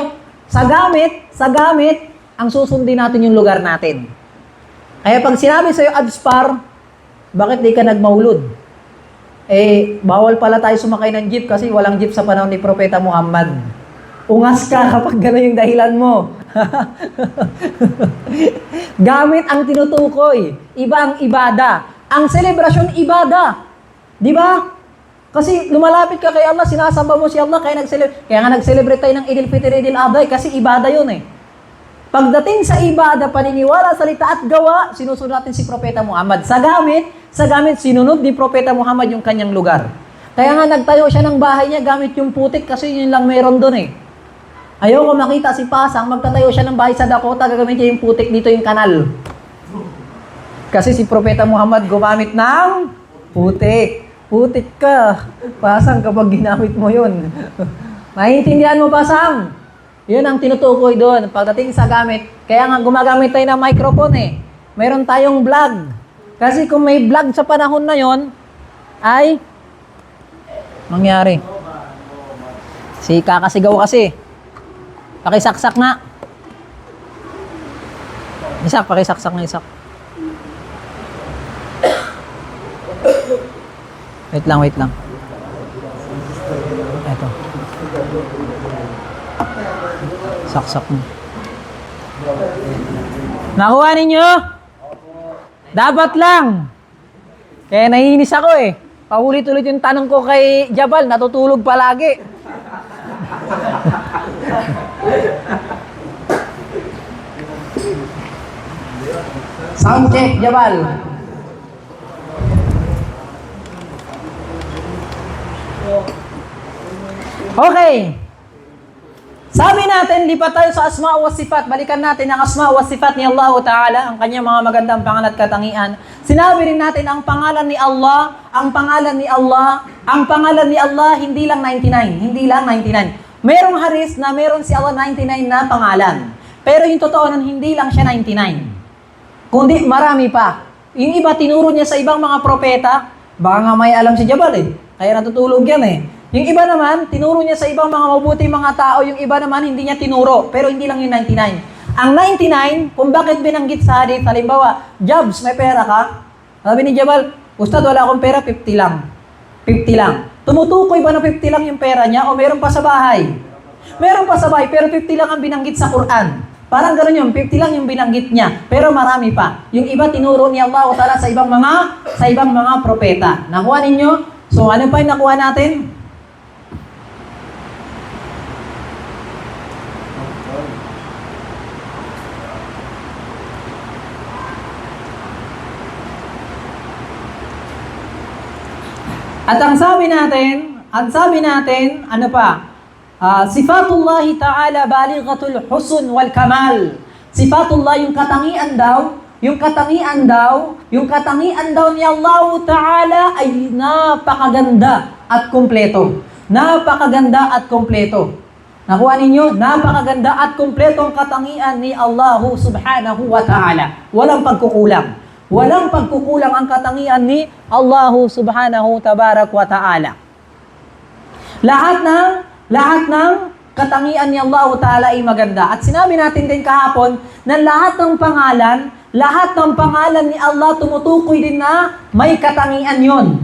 Sa gamit, ang susundin natin yung lugar natin. Kaya pag sinabi sa'yo, Adspar, bakit di ka nagmaulod? Eh, bawal pala tayo sumakay ng jeep kasi walang jeep sa panahon ni Propeta Muhammad. Ungas ka kapag gano'n yung dahilan mo. Gamit ang tinutukoy. Iba ang ibada. Ang selebrasyon, ibada. Di ba? Kasi lumalapit ka kay Allah, sinasamba mo si Allah, kaya nga nag-celebrate tayo ng Idil Fitr, Idil Adha, kasi ibada yun eh. Pagdating sa ibada, paniniwala, salita at gawa, sinusunod natin si Propeta Muhammad. Sa gamit, sinunod ni Propeta Muhammad yung kanyang lugar. Kaya nga nagtayo siya ng bahay niya gamit yung putik kasi yun lang meron doon eh. Ayoko makita si Pasang, magtatayo siya ng bahay sa Dakota, gagamit niya yung putik dito yung kanal. Kasi si Propeta Muhammad gumamit ng putik. Putik ka. Pasang kapag ginamit mo yun. Maintindihan mo, Pasang? Yun ang tinutukoy doon. Pagdating sa gamit, kaya nga gumagamit tayo ng microphone eh. Meron tayong vlog. Kasi kung may vlog sa panahon na yon, ay mangyari. Si kakasigaw kasi. Pakisaksak nga. Isak, pakisaksak na isak. Wait lang. Eto. Saksak mo. Nakuha ninyo? Dapat lang. Kaya naiinis ako eh. Paulit-ulit yung tanong ko kay Jabal, natutulog palagi. Sound check, Jabal. Okay. Sabi natin, lipat tayo sa asma wa sifat. Balikan natin ang asma wa sifat ni Allah Ta'ala, ang kanyang mga magandang pangalan at katangian. Sinabi rin natin ang pangalan ni Allah, ang pangalan ni Allah, hindi lang 99. Merong haris na meron si Allah 99 na pangalan. Pero yung totoo nun, hindi lang siya 99. Kundi marami pa. Yung iba, tinuro niya sa ibang mga propeta. Baka nga may alam si Jabal eh. Kaya natutulog yan eh. Yung iba naman, tinuro niya sa ibang mga mabuti mga tao. Yung iba naman, hindi niya tinuro. Pero hindi lang yung 99. Ang 99, kung bakit binanggit sa hadith, halimbawa, Jabs, may pera ka? Sabi ni Jabal, Ustad, wala akong pera, 50 lang. 50 lang. Tumutukoy ba na 50 lang yung pera niya o meron pa sa bahay? Meron pa sa bahay, pero 50 lang ang binanggit sa Quran. Parang gano'n yun, 50 lang yung binanggit niya, pero marami pa. Yung iba tinuro ni Allah Ta'ala sa ibang mga propeta. Nakuha ninyo? So, ano pa yung nakuha natin? At ang sabi natin, ano pa? Sifatullahi ta'ala balighatul husn wal kamal. Sifatullah, yung katangian daw ni Allah Ta'ala ay napakaganda at kumpleto. Napakaganda at kumpleto. Nakuha ninyo? Napakaganda at kumpleto ang katangian ni Allah Subhanahu wa Ta'ala. Walang pagkukulang. Walang pagkukulang ang katangian ni Allah Subhanahu Tabarak wa Ta'ala. Lahat ng katangian ni Allah Ta'ala ay maganda. At sinabi natin din kahapon na lahat ng pangalan ni Allah tumutukoy din na may katangian yon.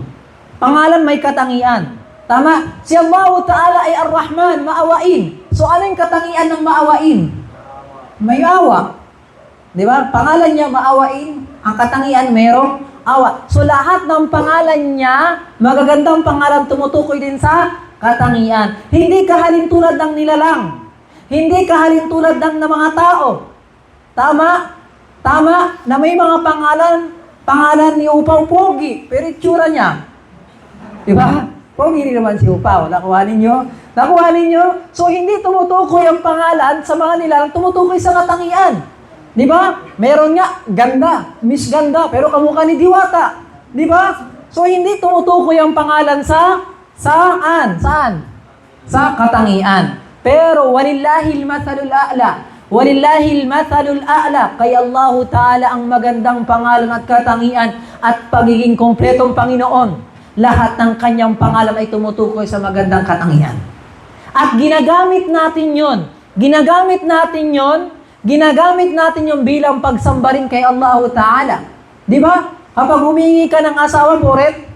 Pangalan may katangian. Tama? Si Allah Ta'ala ay Ar-Rahman, maawain. So ano yung katangian ng maawain? May awa. Di ba? Pangalan niya maawain. Ang katangian merong awa. So lahat ng pangalan niya, magagandang pangalan tumutukoy din sa katangian. Hindi kahalintulad ng nilalang. Hindi kahalintulad ng mga tao. Tama? Tama na may mga pangalan ni Upaw Pogi, pero itsura niya. Di ba? Pogi rin naman si Upaw. Nakuha ninyo? So hindi tumutukoy ang pangalan sa mga nilalang, tumutukoy sa katangian. Di ba? Meron nga, ganda, Miss Ganda, pero kamukha ni Diwata. Di ba? So, hindi tumutukoy ang pangalan saan? Sa katangian. Pero, walillahil mathalul a'la. Walillahil mathalul a'la. Kay Allah Ta'ala ang magandang pangalan at katangian at pagiging kompletong Panginoon. Lahat ng kanyang pangalan ay tumutukoy sa magandang katangian. At ginagamit natin yon bilang pagsamba rin kay Allah Ta'ala. Di ba? Kapag humingi ka ng asawa, poret,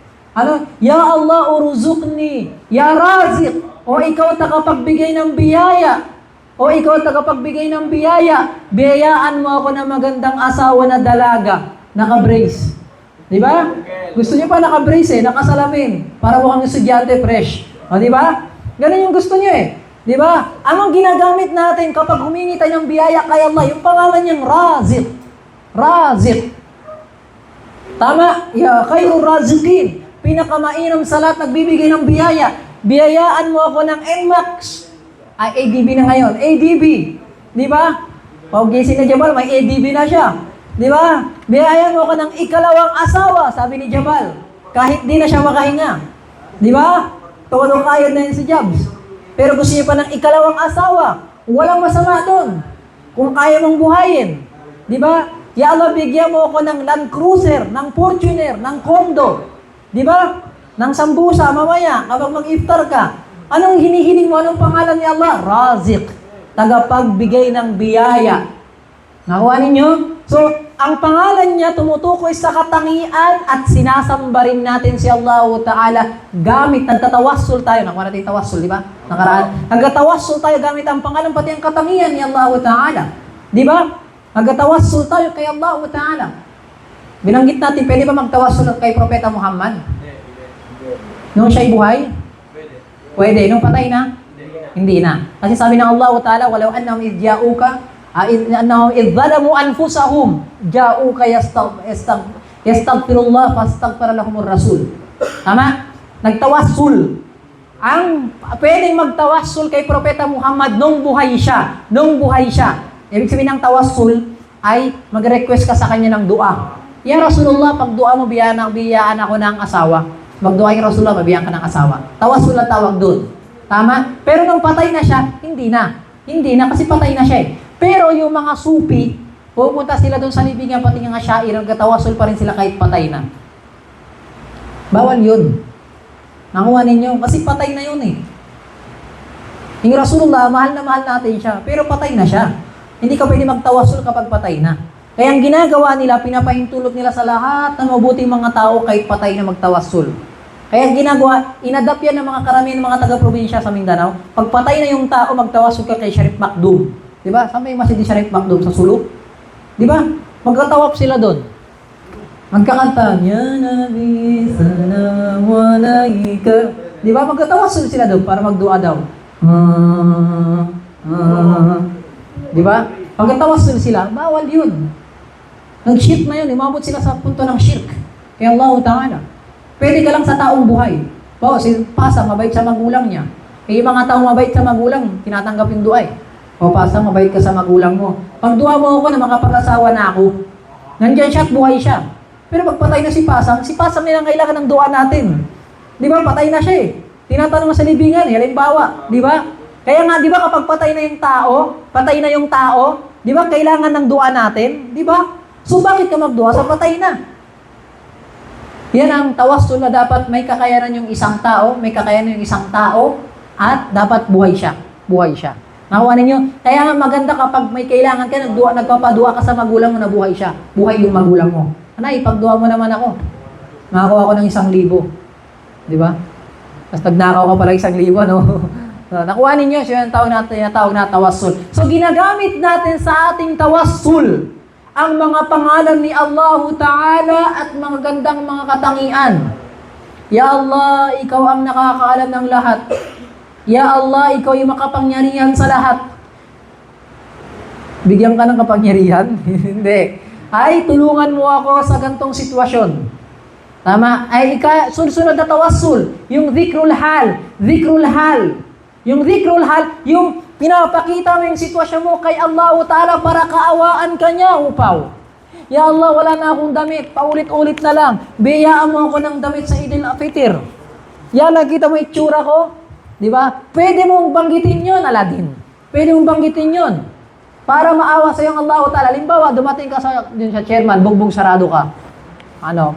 Ya Allah, uruzukni, Ya Razik, o ikaw tagapagbigay ng biyaya, biyayaan mo ako ng magandang asawa na dalaga, naka-brace. Di ba? Gusto niyo pa naka-brace nakasalamin, para mukhang estudyante fresh. O di ba? Ganun yung gusto niyo Di ba? Anong ginagamit natin kapag humingi tayo ng biyaya kay Allah? Yung pangalan niyang Razik. Tama? Ya, khairur raziqin. Pinakamainam sa lahat nagbibigay ng biyaya. Biyayaan mo ako ng NMAX. Ay, ADB na ngayon. ADB. Di ba? Pag gising na Jabal, may ADB na siya. Di ba? Biyayaan mo ako ng ikalawang asawa, sabi ni Jabal. Kahit di na siya makahinga. Di ba? Todo kayod na yun si Jobs. Pero gusto niya pa ng ikalawang asawa. Walang masama doon. Kung kaya mong buhayin. Di ba? Ya Allah, bigyan mo ako ng Land Cruiser, ng Fortuner, ng condo. Di ba? Ng sambusa, mamaya, kapag mag-iftar ka. Anong hinihiling mo? Anong pangalan ni Allah? Razik. Tagapagbigay ng biyaya. Nakuha ninyo? So, ang pangalan niya tumutukoy sa katangian at sinasamba rin natin si Allah Ta'ala gamit, nagtatawassul tayo. Nakuha natin tawassul, di ba? Nakaraan. Nagtatawassul tayo gamit ang pangalan pati ang katangian ni Allah Ta'ala. Di ba? Nagtatawassul tayo kay Allah Ta'ala. Binanggit natin, pwede ba magtawassul kay Propeta Muhammad? Nung siya'y buhay? Pwede. Nung patay na? Hindi na. Kasi sabi ng Allah Ta'ala, walau annahum idja'uka annahum idzalamu anfusahum ja'uka yastaghfirullah fastaghfara lahumur rasul. Tama? Nagtawassul. Ang pwedeng magtawassul kay Propeta Muhammad nung buhay siya. Ibig sabihin ng tawassul ay mag-request ka sa kanya ng dua. Ya Rasulullah, pag dua mo, biyaan ako ng asawa. Magdua kay Rasulullah, mabiyaan ka ng asawa. Tawassul ang tawag doon. Tama? Pero nung patay na siya, hindi na kasi patay na siya Pero yung mga supi, pupunta sila doon sa libingan, pati nga syair, nagkatawassul pa rin sila kahit patay na. Bawal yun. Nakuha ninyo, kasi patay na yun Yung Rasulullah, mahal na mahal natin siya, pero patay na siya. Hindi ka pwede magtawassul kapag patay na. Kaya ang ginagawa nila, pinapahintulot nila sa lahat ng mabuting mga tao kahit patay na magtawassul. Kaya ginagawa, inadapt yan ng mga karamihan ng mga taga-probinsya sa Mindanao. Pag patay na yung tao, magtawassul ka kay Sharif Makdum. Diba? Saan ba yung masjid ni Sharif Makdum? Sa sulok? Diba? Magkatawap sila doon. Magkakanta, Ya Nabi, Salam Alayka. Di ba? Magkatawassul sila doon para magdua daw. Di ba? Pagkatawassul sila, bawal yun. Nag-shirk na yun, umabot sila sa punto ng shirk. Kaya Allah Ta'ala. Pwede ka lang sa taong buhay. O, si Pasang mabait sa magulang niya. Eh, yung mga taong mabait sa magulang, tinatanggap yung dua eh. O, Pasang, mabait ka sa magulang mo. Pag dua mo ako na makapag-asawa na ako, nandyan siya at buhay siya. Pero pag patay na si Pasang nilang kailangan ng dua natin. Di ba? Patay na siya eh. Tinatanong sa libingan eh, halimbawa. Di ba? Kaya nga, di ba kapag patay na yung tao, di ba kailangan ng dua natin? Di ba? So, bakit ka magdua sa patay na? Yan ang tawassul na dapat may kakayanan yung isang tao, at dapat buhay siya. Buhay siya. Nakuha ninyo? Kaya nga maganda kapag may kailangan ka, nagpapadua ka sa magulang mo na buhay siya. Buhay yung magulang mo. Anay, pagdua mo naman ako. Nakakuha ako ng 1,000. Di ba? Tapos nagnakaw ka pala 1,000, no? So, nakuha ninyo, siya yung tawag na tawassul. So, ginagamit natin sa ating tawassul ang mga pangalan ni Allah Ta'ala at mga gandang mga katangian. Ya Allah, ikaw ang nakakaalam ng lahat. Ya Allah, ikaw yung makapangyarihan sa lahat. Bigyan ka ng kapangyarihan? Hindi. Ay, tulungan mo ako sa gantong sitwasyon. Tama? Ay, sunod na tawassul. Yung dhikrul hal. Yung dhikrul hal, yung pinapakita mo yung sitwasyon mo kay Allah Ta'ala para kaawaan ka niya, upaw. Ya Allah, wala na akong damit. Paulit-ulit na lang. Biyaan mo ako ng damit sa Idil Fitr. Ya, nakita mo itsura ko? Di ba? Pwede mong banggitin yun, Aladdin. Pwede mong banggitin yun. Para maawa sa yung Allah Ta'ala. Halimbawa, dumating ka sa chairman, bugbog sarado ka.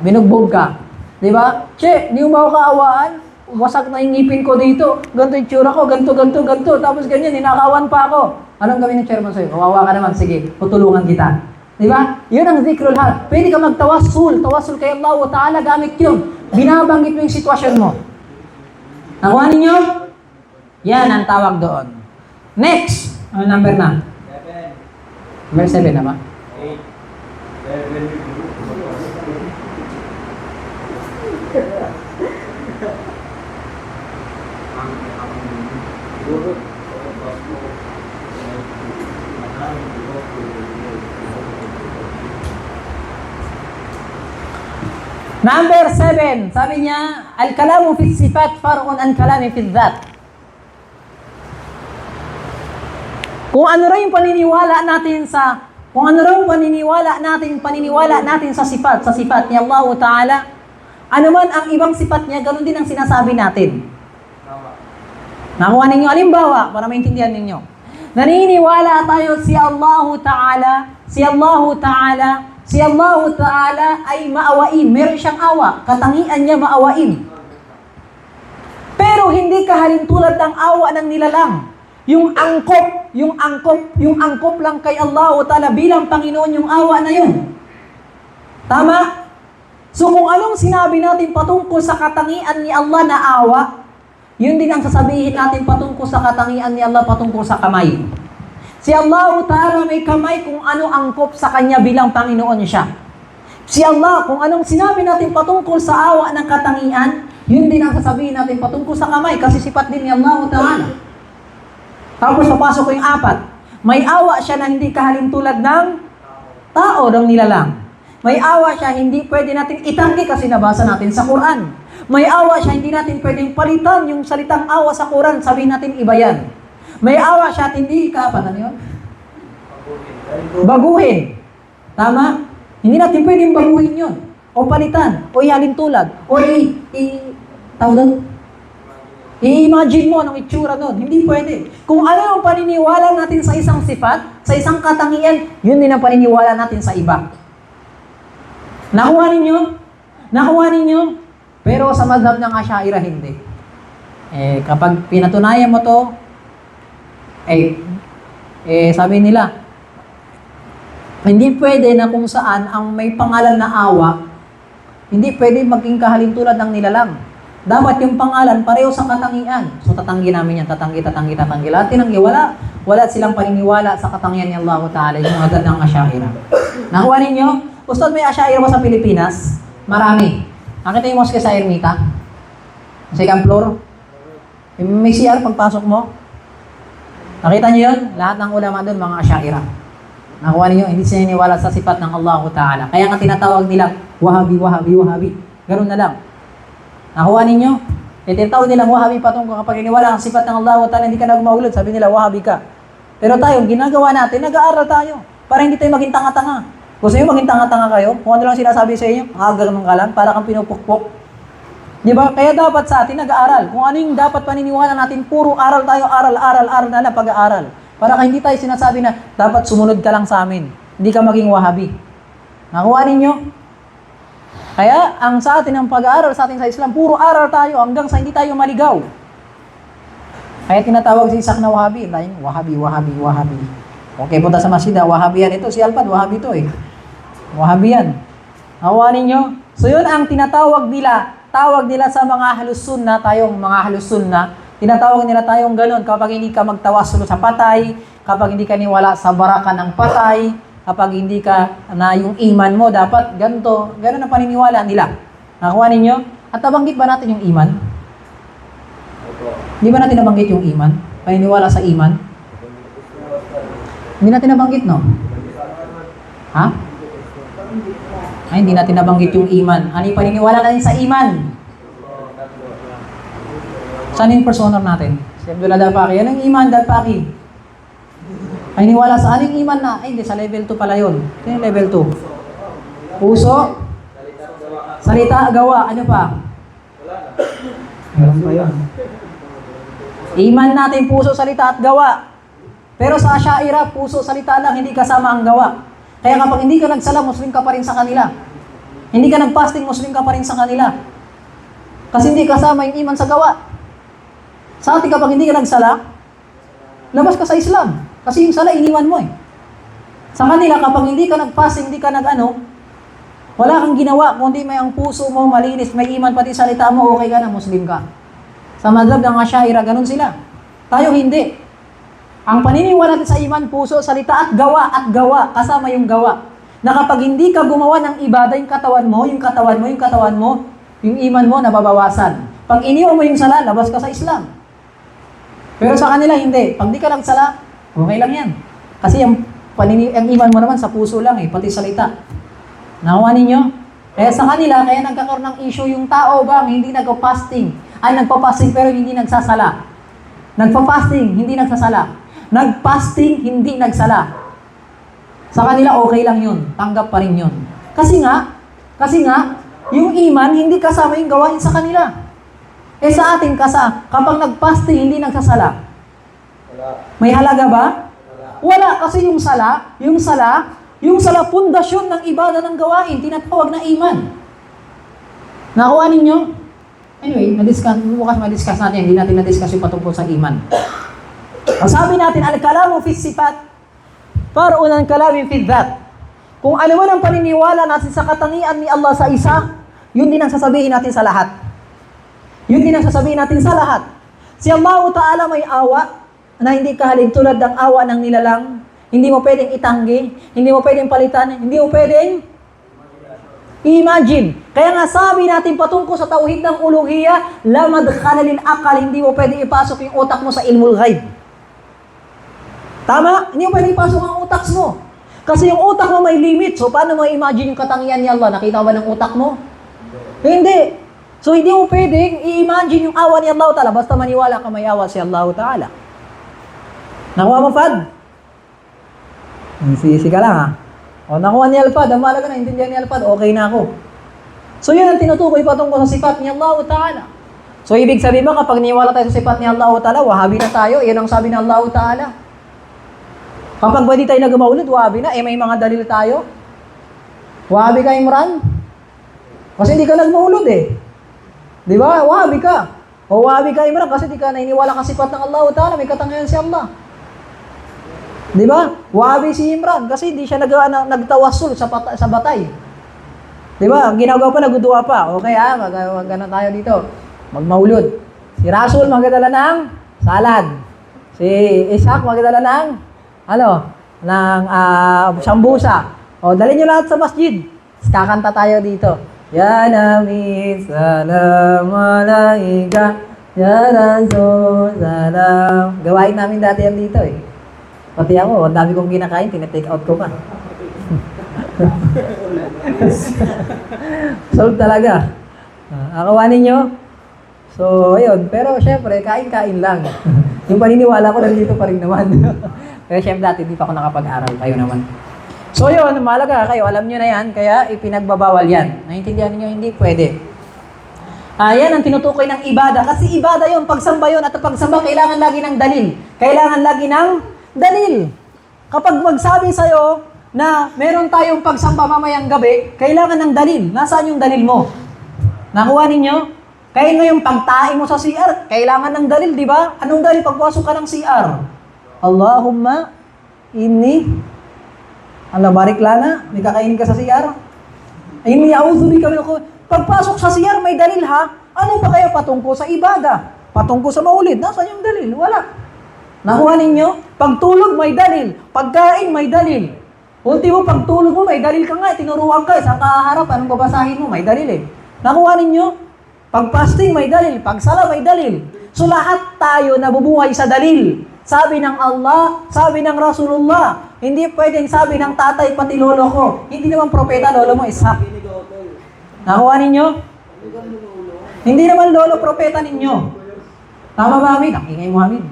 Binugbog ka. Di ba? Che, di mo ba ako kaawaan? Wasak na yung ngipin ko dito. Ganto yung tsura ko, ganto. Tapos ganyan, ninakawan pa ako. Anong gawin ng chairman sa'yo? Kawawa ka naman, sige, tutulungan kita. Di ba? Yun ang dhikrul hal. Pwede ka magtawassul. Tawassul kay Allah Ta'ala, gamit yun. Binabanggit mo yung sitwasyon mo. Nakuha ninyo? Yan ang tawag doon. Next. Ano number na? 7. Number 7 na ba? 8. 7. Number 7, sabi niya, al-kalamu fi sifat far'un an kalami fi dhat. Kung ano raw yung paniniwala natin sa sifat ni Allah Ta'ala, ano man ang ibang sifat niya, ganoon din ang sinasabi natin. Nakuha ninyo, halimbawa, para maintindihan ninyo. Naniniwala tayo si Allah Ta'ala ay maawain. Meron siyang awa. Katangian niya maawain. Pero hindi kahalintulad ng awa ng nilalang. Yung angkop lang kay Allah Ta'ala bilang Panginoon yung awa na yun. Tama? So kung anong sinabi natin patungkol sa katangian ni Allah na awa, yun din ang sasabihin natin patungkol sa katangian ni Allah patungkol sa kamay. Si Allah Ta'ala may kamay kung ano angkop sa Kanya bilang Panginoon siya. Si Allah, kung anong sinabi natin patungkol sa awa ng katangian, yun din ang sasabihin natin patungkol sa kamay kasi sifat din ni Allah Ta'ala. Tapos papasok ko yung 4. May awa siya na hindi kahalintulad ng tao ng nilalang. May awa siya, hindi pwede natin itanggi kasi nabasa natin sa Quran. May awa siya, hindi natin pwedeng palitan yung salitang awa sa Quran, sabihin natin iba yan. May awa siya at hindi ano yun? Baguhin. Tama? Hindi natin pwedeng baguhin yun. O palitan. O ihalin tulad. O i-imagine mo anong itsura nun. Hindi pwede. Kung ano ang paniniwala natin sa isang sifat, sa isang katangian, yun din ang paniniwala natin sa iba. Nakuha ninyo? Pero sa madhab ng Asy'ariyah hindi. Kapag pinatunayan mo to, sabi nila, hindi pwede na kung saan ang may pangalan na awa, hindi pwede maging kahalintulad ng nilalang. Dapat yung pangalan pareho sa katangian. So tatanggi namin yan, tatanggi. Lahat tinanggi, wala silang paniniwala sa katangian ni Allah Ta'ala, yung agad ng Asy'ariyah. Nakuha ninyo? Ustad, may Asyaira ba sa Pilipinas? Marami. Nakita yung mosque sa Ermita? Second floor? May CR pagpasok mo? Nakita niyo yun? Lahat ng ulama doon, mga Asyaira. Nakuha niyo, hindi sila niniwala sa sifat ng Allah Ta'ala. Kaya nga tinatawag nila, Wahabi, Wahabi, Wahabi. Ganun na lang. Nakuha ninyo? Tinatawag nilang Wahabi patungkol kapag niniwala ang sifat ng Allah Ta'ala, hindi ka nagmaulad, sabi nila, Wahabi ka. Pero tayo, ginagawa natin, nag-aaral tayo. Para hindi tayo maging tanga-tanga. Gusto nyo maging tanga-tanga kayo? Kung ano lang sinasabi sa inyo, ganun ka lang, para kang pinupukpok. Di ba? Kaya dapat sa atin nag-aaral. Kung ano yung dapat paniniwala natin, puro aral tayo, aral na lang, pag-aaral. Para hindi tayo sinasabi na dapat sumunod ka lang sa amin. Hindi ka maging Wahabi. Nakuha ninyo? Kaya ang sa atin ang pag-aaral sa atin sa Islam, puro aral tayo hanggang sa hindi tayo maligaw. Kaya tinatawag si Isak na Wahabi. Dahil Wahabi, Wahabi, Wahabi. Okay, punta sa masjid, Wahabi yan. Ito si Alpad, Wahabi to eh. Wahabi yan. Nakuha ninyo? So yun ang tinatawag nila. Tawag nila sa mga Ahlus Sunnah, tayong mga Ahlus Sunnah, tinatawag nila tayong ganun kapag hindi ka magtawassul sa patay, kapag hindi ka niwala sa baraka ng patay, kapag hindi ka na yung iman mo dapat ganito, ganun ang paniniwala nila. Nakuha ninyo? At nabanggit ba natin yung iman? Di ba natin nabanggit yung iman? Paniniwala sa iman? Hindi natin nabanggit, no? Ha? Ay, hindi natin nabanggit yung iman. Ano yung paniniwala natin sa iman? Saan yung first honor natin? Si Abdullah Dalpaki. Ano yung iman, Dalpaki? Paniniwala sa anong iman na? Ay, hindi. Sa level 2 pala yun. Ito yung level 2. Puso? Salita, gawa. Ano pa? Meron pa yun. Iman natin, puso, salita at gawa. Pero sa Asyaira, puso, salita lang, hindi kasama ang gawa. Kaya kapag hindi ka nagsala, Muslim ka pa rin sa kanila. Hindi ka nag-fasting, Muslim ka pa rin sa kanila. Kasi hindi kasama yung iman sa gawa. Sa atin kapag hindi ka nagsala, labas ka sa Islam. Kasi yung sala, iniwan mo eh. Sa kanila, kapag hindi ka nag-fasting, hindi ka nag-ano, wala kang ginawa, kundi may ang puso mo, malinis, may iman, pati salita mo, okay ka na, Muslim ka. Sa madhab ng Asyaira, ganun sila. Tayo hindi. Ang paniniwala natin sa iman, puso, salita at gawa, kasama yung gawa. Na kapag hindi ka gumawa ng ibada, yung katawan mo, yung iman mo, nababawasan. Pag iniwan mo yung sala, labas ka sa Islam. Pero sa kanila, hindi. Pag di ka nagsala, okay lang yan. Kasi ang iman mo naman sa puso lang eh, pati salita. Nakuha ninyo? Kaya sa kanila, kaya nagkakaroon ng issue yung tao bang hindi nagpa-fasting. Ay, nagpa-fasting pero hindi nagsasala. Nagpa-fasting, hindi nagsasala. Nag-fasting, hindi nagsala. Sa kanila, okay lang yun. Tanggap pa rin yun. Kasi nga, yung iman, hindi kasama yung gawain sa kanila. Eh sa atin, kapag nag-fasting, hindi nagsasala. May halaga ba? Wala. Kasi yung sala, pundasyon ng ibada ng gawain, tinatawag na iman. Nakuha ninyo? Anyway, bukas ma-discuss natin. Hindi natin na-discuss yung patungkol sa iman. Ang sabi natin, al-kalamu fi sifat, par'unan kalamin fi dhat. Kung ano man ang paniniwala natin sa katangian ni Allah sa isa, yun din ang sasabihin natin sa lahat. Si Allah Ta'ala may awa na hindi kahalin tulad ng awa ng nilalang. Hindi mo pwedeng itanggi, hindi mo pwedeng palitan, hindi mo pwedeng imagine. Kaya nga sabi natin patungkol sa tauhid ng uluhiyya, la madkhala lil aqal, hindi mo pwedeng ipasok yung utak mo sa ilmul ghaib. Tama? Hindi mo pwedeng ipasok ang utak mo. Kasi yung utak mo may limit. So, paano mo imagine yung katangian ni Allah? Nakita ba ng utak mo? Hindi. So, hindi mo pwedeng i-imagine yung awa ni Allah Ta'ala. Basta maniwala ka may awa si Allah Ta'ala. Nakuha mo, Fad? Sisi ka lang, ha? O, nakuha ni Alfad. Ang mahalaga na, intindihan ni Alfad. Okay na ako. So, yun ang tinutukoy patungkol sa sifat ni Allah Ta'ala. So, ibig sabihin ba, kapag niwala tayo sa sifat ni Allah Ta'ala, Wahabi na tayo. Yan ang sabi ni Allah Ta'ala. Kapag ba di tayo nag-maulid, Wahabi na, may mga dalil tayo. Wahabi ka, Imran? Kasi hindi ka nag-maulid eh. Di ba? Wahabi ka. O Wahabi ka, Imran, kasi di ka nainiwala ka sifat ng Allah Ta'ala, may katangian si Allah. Di ba? Wahabi si Imran, kasi di siya nagtawassul sa batay. Di ba? Ginagawa pa, nagdudua pa. Okay mag-ano tayo dito. Mag-maulid. Si Rasul, magdadala ng salad. Si Ishaq, magdadala ng sambusa. O, dalhin nyo lahat sa masjid. Kakanta tayo dito. Ya Nabi, salam alaika. Ya Rasul, salam. Gawain namin dati yan dito eh. Pati ako, ang dami kong kinakain, tinatake out ko pa. Solve talaga. Akawanin nyo. So, ayun. Pero syempre, kain-kain lang. Yung paniniwala ko nandito pa rin naman. Pero syempre dati, hindi pa ako nakapag-aral. Kayo naman. So, yun. Mahalaga kayo. Alam nyo na yan. Kaya ipinagbabawal yan. Naintindihan niyo hindi pwede. Yan ang tinutukoy ng ibada. Kasi ibada yun. Pagsamba yun. At pagsamba, kailangan lagi ng dalil. Kailangan lagi ng dalil. Kapag magsabi sa'yo na meron tayong pagsamba mamayang gabi, kailangan ng dalil. Nasaan yung dalil mo? Nakuha ninyo? Kaya ngayong pagtae mo sa CR, kailangan ng dalil, di ba? Anong dalil pagpasok ka ng CR? Allahumma inni barik lana, may kakainin ka sa CR? Inni a'udhu bika min pagpasok sa CR, may dalil ha? Ano pa kaya patungko sa ibada? Patungko sa maulid, nasaan yung dalil? Wala. Nakuha ninyo? Pagtulog, may dalil. Pagkain, may dalil. Ultimo, pagtulog mo, may dalil ka nga. Tinuruan ka, sa kaharap, anong babasahin mo? May dalil eh. Nakuha ninyo? Pag-fasting, may dalil. Pag-sala, may dalil. So lahat tayo nabubuhay sa dalil. Sabi ng Allah, sabi ng Rasulullah. Hindi pwedeng sabi ng tatay, pati lolo ko. Hindi naman propeta, lolo mo, Ishak. Nakuha ninyo? Hindi naman lolo, propeta ninyo. Tama ba, Hamid? Ang ingay mo, Hamid.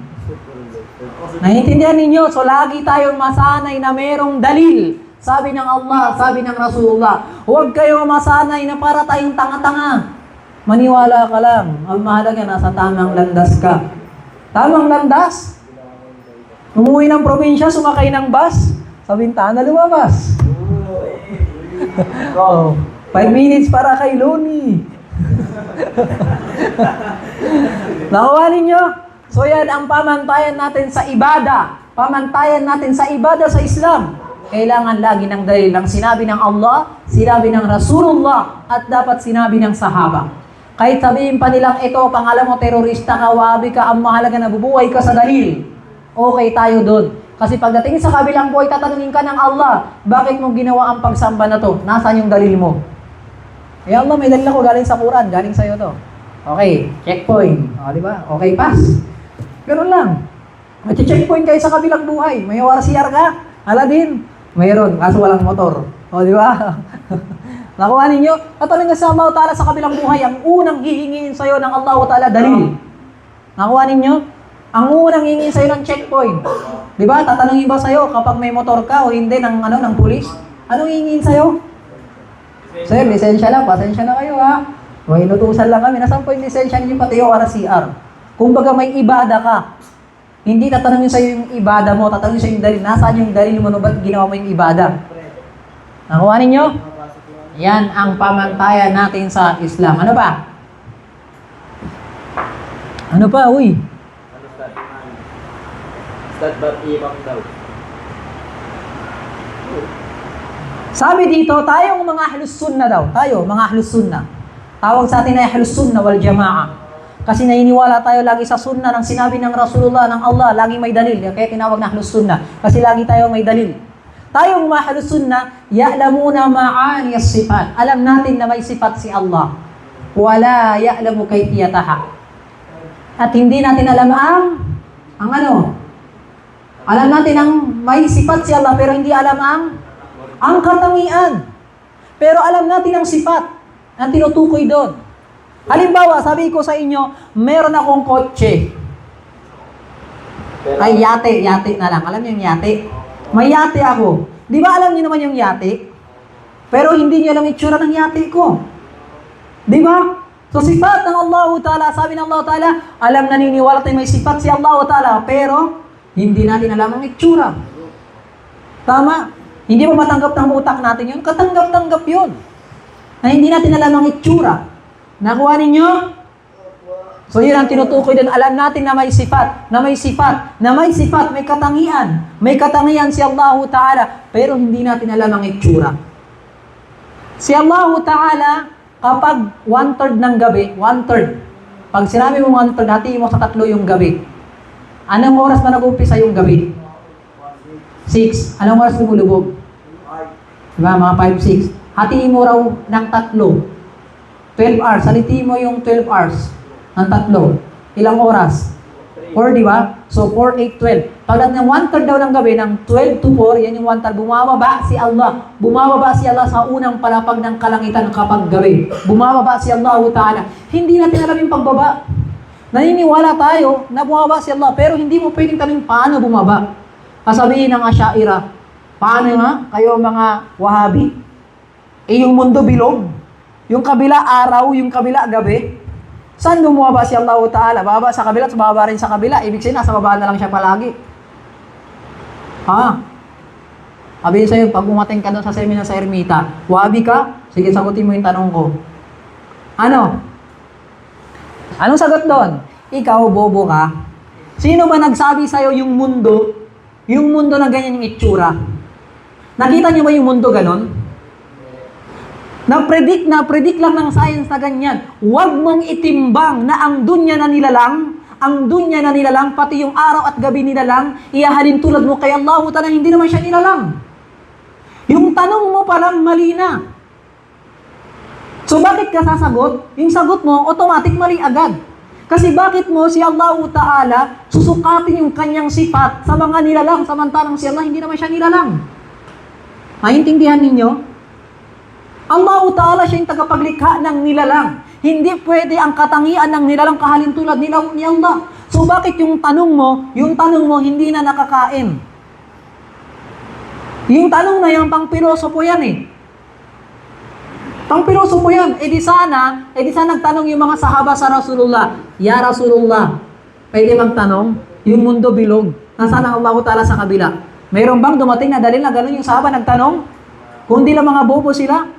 Naiintindihan ninyo? So lagi tayong masanay na merong dalil. Sabi ng Allah, sabi ng Rasulullah, huwag kayo masanay na para tayong tanga-tanga. Maniwala ka lang. Ang mahalaga, nasa tamang landas ka. Tamang landas? Umuwi ng probinsya, sumakay ng bus, sa bintana lumabas. 5 minutes para kay Loni. Nakuha ninyo? So yan ang pamantayan natin sa ibada. Pamantayan natin sa ibada sa Islam. Kailangan lagi ng dalil ng sinabi ng Allah, sinabi ng Rasulullah, at dapat sinabi ng sahaba. Kahit sabihin pa nilang ito, pangalan mo terorista ka, wabi ka, ang mahalaga na bubuhay ka sa dalil. Okay tayo doon. Kasi pagdating sa kabilang buhay, tatanungin ka ng Allah, bakit mo ginawa ang pagsamba na to? Nasaan yung dalil mo? Ya Allah, may dalil ako galing sa Quran, galing sa'yo to. Okay, checkpoint. O, di ba? Okay, pass. Ganun lang. Mag-checkpoint kayo sa kabilang buhay. May ORCR ka? Aladin? Mayroon, kaso walang motor. O, di ba? Nakuha ninyo? At talaga sa Allah Ta'ala sa kabilang buhay, ang unang hihingin sa'yo ng Allah Ta'ala, dalil. Nakuha ninyo? Ang unang hihingin sa'yo ng checkpoint. Di ba? Tatanungin ba sa'yo kapag may motor ka o hindi ng pulis? Anong hihingin sa'yo? Sir, lisensya lang. Pasensya na kayo ha. May inutusan lang kami. Nasaan po yung lisensya ninyo pati yung RCR? Kung baga may ibada ka, hindi tatanungin sa'yo yung ibada mo, tatanungin sa'yo yung dalil. Nasaan yung dalil mo, no, ba't ginawa mo yung ibada? Nakuha ninyo? Yan ang pamantayan natin sa Islam. Ano pa? Ano pa, uy? Sabi dito, tayong mga ahlus sunnah daw. Tayo, mga ahlus sunnah. Tawag sa atin ay ahlus sunnah wal jamaah. Kasi naniniwala tayo lagi sa sunnah ng sinabi ng Rasulullah, ng Allah, lagi may dalil. Kaya tinawag na ahlus sunnah. Kasi lagi tayo may dalil. Tayong mga ahlus sunnah, ya'lamuna ma'ani as-sifat. Alam natin na may sifat si Allah. Wala ya'lamu kayfiyataha. At hindi natin alam ang ano? Alam natin ang may sifat si Allah, pero hindi alam ang katangian. Pero alam natin ang sifat, ang tinutukoy doon. Halimbawa, sabi ko sa inyo, meron akong kotse. Ay, yate na lang. Alam niyo yung yate? May yate ako. Di ba alam niyo naman yung yate? Pero hindi niyo alam itsura ng yate ko. Di ba? So, sifat ng Allah Ta'ala, sabi ng Allah Ta'ala, alam naniniwala tayo may sifat si Allah Ta'ala, pero hindi natin alam ang itsura. Tama? Hindi ba matanggap ng utak natin yun? Katanggap-tanggap yun. Na hindi natin alam ang itsura. Nakuha ninyo? So yun ang tinutukoy din. Alam natin na may sifat, may katangian. May katangian si Allah Ta'ala, pero hindi natin alam ang itsura. Si Allah Ta'ala, kapag 1/3 ng gabi, 1/3, pag sinabi mo 1/3, hatiin mo sa 3 yung gabi. Anong oras ba nag-umpisa yung gabi? 6. Anong oras lumulubog? Diba? Mga 5, 6. Hatiin mo raw ng 3. 12 hours. Salitiin mo yung 12 hours ng 3. Ilang oras? 4, di ba? So, 4, 8, 12. Pagdating ng 1/3 daw ng gabi, ng 12 to 4, yan yung 1/3, bumababa si Allah. Bumababa si Allah sa unang palapag ng kalangitan kapag gabi. Bumababa si Allah Ta'ala. Hindi natin alam yung pagbaba. Naniniwala tayo na bumaba si Allah, pero hindi mo pwedeng tanong paano bumaba. Kasabihin ng Asy'ariyah, paano nga kayo mga Wahabi? Yung mundo bilog. Yung kabila araw, yung kabila gabi. Saan bumaba si Allah Ta'ala? Baba sa kabila at bababa rin sa kabila. Ibig sabihin, nasa baba na lang siya palagi. Sabihin sa'yo, pag umating ka doon sa seminar sa Ermita, Wahabi ka? Sige, sagutin mo yung tanong ko. Ano? Anong sagot doon? Ikaw, bobo ka. Sino ba nagsabi sa'yo yung mundo na ganyan yung itsura? Nakita niyo ba yung mundo ganon? Na-predict lang ng science na ganyan. Huwag mong itimbang na ang dunya na nilalang, pati yung araw at gabi nilalang, iyahalin tulad mo kay Allah Ta'ala, hindi naman siya nilalang. Yung tanong mo palang mali na. So bakit ka sasagot? Yung sagot mo, automatic mali agad. Kasi bakit mo si Allah Ta'ala susukatin yung kanyang sifat sa mga nilalang, samantalang si Allah hindi naman siya nilalang? Maintindihan ninyo? Allah Ta'ala siya yung tagapaglikha ng nilalang. Hindi pwede ang katangian ng nilalang kahalin tulad ni Allah. So bakit yung tanong mo hindi na nakakain? Yung tanong na yan, pang pilosopo yan eh. Pang pilosopo yan. E di sana nagtanong yung mga sahaba sa Rasulullah, Ya Rasulullah, pwede magtanong, yung mundo bilog, nasaan ang Allah Ta'ala sa kabila? Mayroon bang dumating na dalil na gano'n yung sahaba nagtanong? Kung di lang mga bobo sila,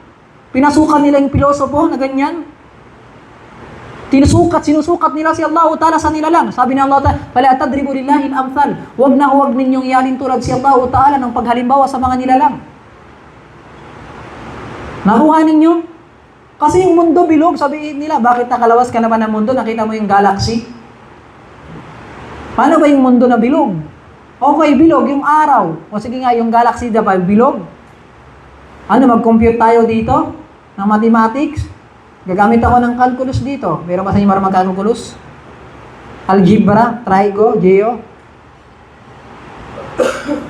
pinasukan nila yung pilosopo na ganyan. Sinusukat nila si Allah Ta'ala sa nilalang. Sabi ni Allah Ta'ala, "Fala tadribu lillahi al-amthal." Huwag ninyong ialin tulad si Allah Ta'ala ng paghalimbawa sa mga nilalang. Nakuha ninyo? Kasi yung mundo bilog, sabihin nila, bakit nakalawas ka naman ng mundo? Nakita mo yung galaxy? Paano ba yung mundo na bilog? Okay, bilog, yung araw. O sige nga, yung galaxy na ba, bilog? Ano, mag-compute tayo dito? Ng mathematics? Gagamit ako ng calculus dito. Meron ba sa inyo marang mag-calculus? Algebra, trigo, geo?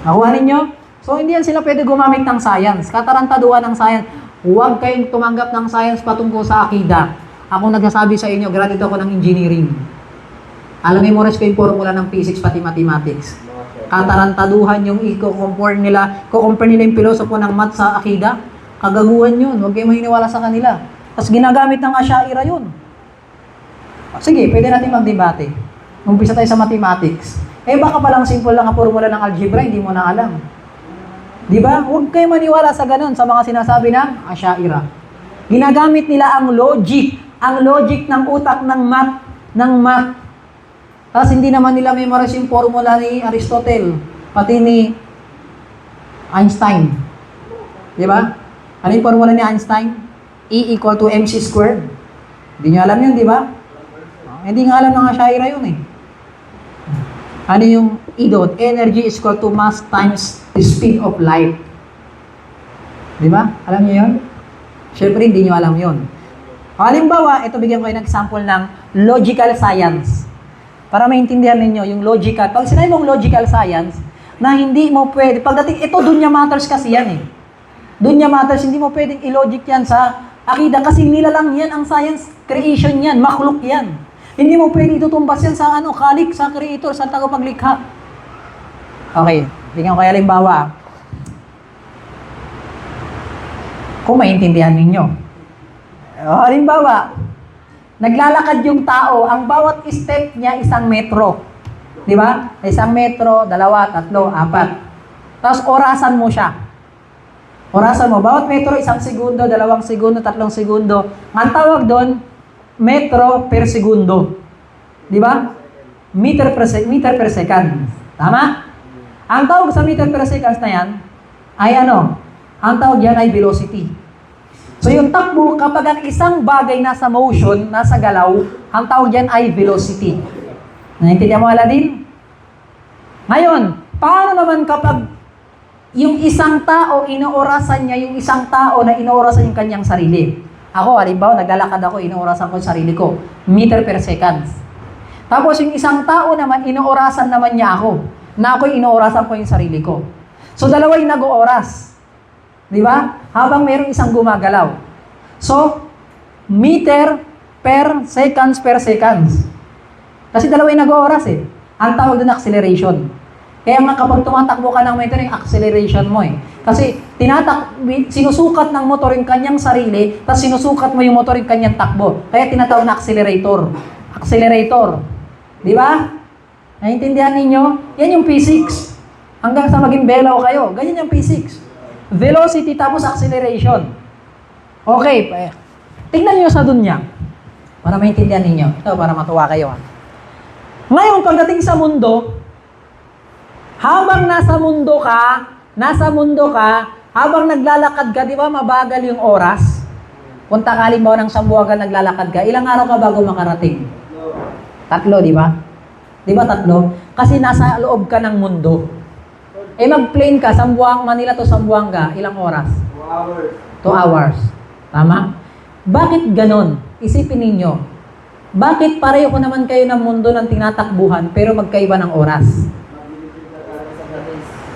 Nakuha ninyo? So, hindi yan sila pwede gumamit ng science. Katarantaduhan ng science. Huwag kayong tumanggap ng science patungkol sa akida. Ako nagsasabi sa inyo, graduate ako ng engineering. Memorize ko yung formula ng physics pati mathematics. Katarantaduhan yung i-compare nila yung pilosopo ng math sa akida. Kagaguhan yun. Huwag kayong mahiniwala sa kanila. Tapos ginagamit ng Asy'ariyah yun. Sige, pwede natin magdebate. Umpisa tayo sa mathematics. Baka palang simple lang ang formula ng algebra, hindi mo na alam. Di ba? Huwag kayo maniwala sa ganun sa mga sinasabi ng Asy'ariyah. Ginagamit nila ang logic ng utak ng math. Tapos hindi naman nila memorize yung formula ni Aristotle, pati ni Einstein. Di ba? Ano yung formula ni Einstein? E = mc². Hindi nyo alam yun, di ba? Hindi nga alam ng Asy'ariyah yun eh. Ano yung E dot? Energy is equal to mass times the speed of light. Di ba? Alam niyo yun? Siyempre, hindi niyo alam yun. Halimbawa, ito bigyan ko kayo ng example ng logical science. Para maintindihan ninyo yung logical. Pag sinabi mong logical science, na hindi mo pwede, pagdating, ito dunya matters kasi yan eh. Dunya matters, hindi mo pwedeng i-logic yan sa akida kasi nilalang yan ang science, creation yan, makhluk yan. Hindi mo pwede itutumbas yan sa khalik, sa creator, sa tagapaglikha. Okay, bigyan ko kayo halimbawa. Kung maintindihan ninyo. Halimbawa, naglalakad yung tao, ang bawat step niya 1 metro. Di ba? 1 metro, 2, 3, 4. Tapos orasan mo siya. Orasan mo, bawat metro 1 segundo, 2 segundo, 3 segundo. Ang tawag doon, metro per segundo. Di ba? Meter per second. Tama? Ang tawag sa meter per second na yan, ay ano? Ang tawag yan ay velocity. So yung takbo, kapag ang isang bagay nasa motion, nasa galaw, ang tawag yan ay velocity. Naintindihan mo, Aladdin? Ngayon, paano naman kapag yung isang tao, inoorasan niya yung isang tao na inoorasan yung kanyang sarili. Ako, halimbawa, naglalakad ako, inoorasan ko yung sarili ko. Meter per seconds. Tapos yung isang tao naman, inoorasan naman niya ako. Na ako'y inoorasan ko yung sarili ko. So, dalawa yung nag-ooras. Di ba? Habang mayroong isang gumagalaw. So, meter per seconds per seconds. Kasi dalawa yung nag-ooras eh. Ang tawag doon acceleration. Kaya nga kapag tumatakbo ka ng motor, yung acceleration mo eh. Kasi sinusukat ng motor yung kanyang sarili, tapos sinusukat mo yung motor yung kanyang takbo. Kaya tinatawag na accelerator. Accelerator. Di ba? Naiintindihan ninyo? Yan yung physics. Hanggang sa maging belaw kayo. Ganyan yung physics. Velocity tapos acceleration. Okay. Tingnan nyo sa dunya. Para maintindihan ninyo. Ito, para matuwa kayo. Ngayon, pagdating sa mundo, habang nasa mundo ka, habang naglalakad ka, di ba mabagal yung oras? Kung takaling mo ng sambuagan naglalakad ka, ilang araw ka bago makarating? 3, di ba? Di ba 3? Kasi nasa loob ka ng mundo. Eh mag-plane ka, Manila to Zamboanga, ilang oras? 2 hours. Tama? Bakit ganon? Isipin ninyo. Bakit pareho ko naman kayo ng mundo ng tinatakbuhan pero magkaiba ng oras?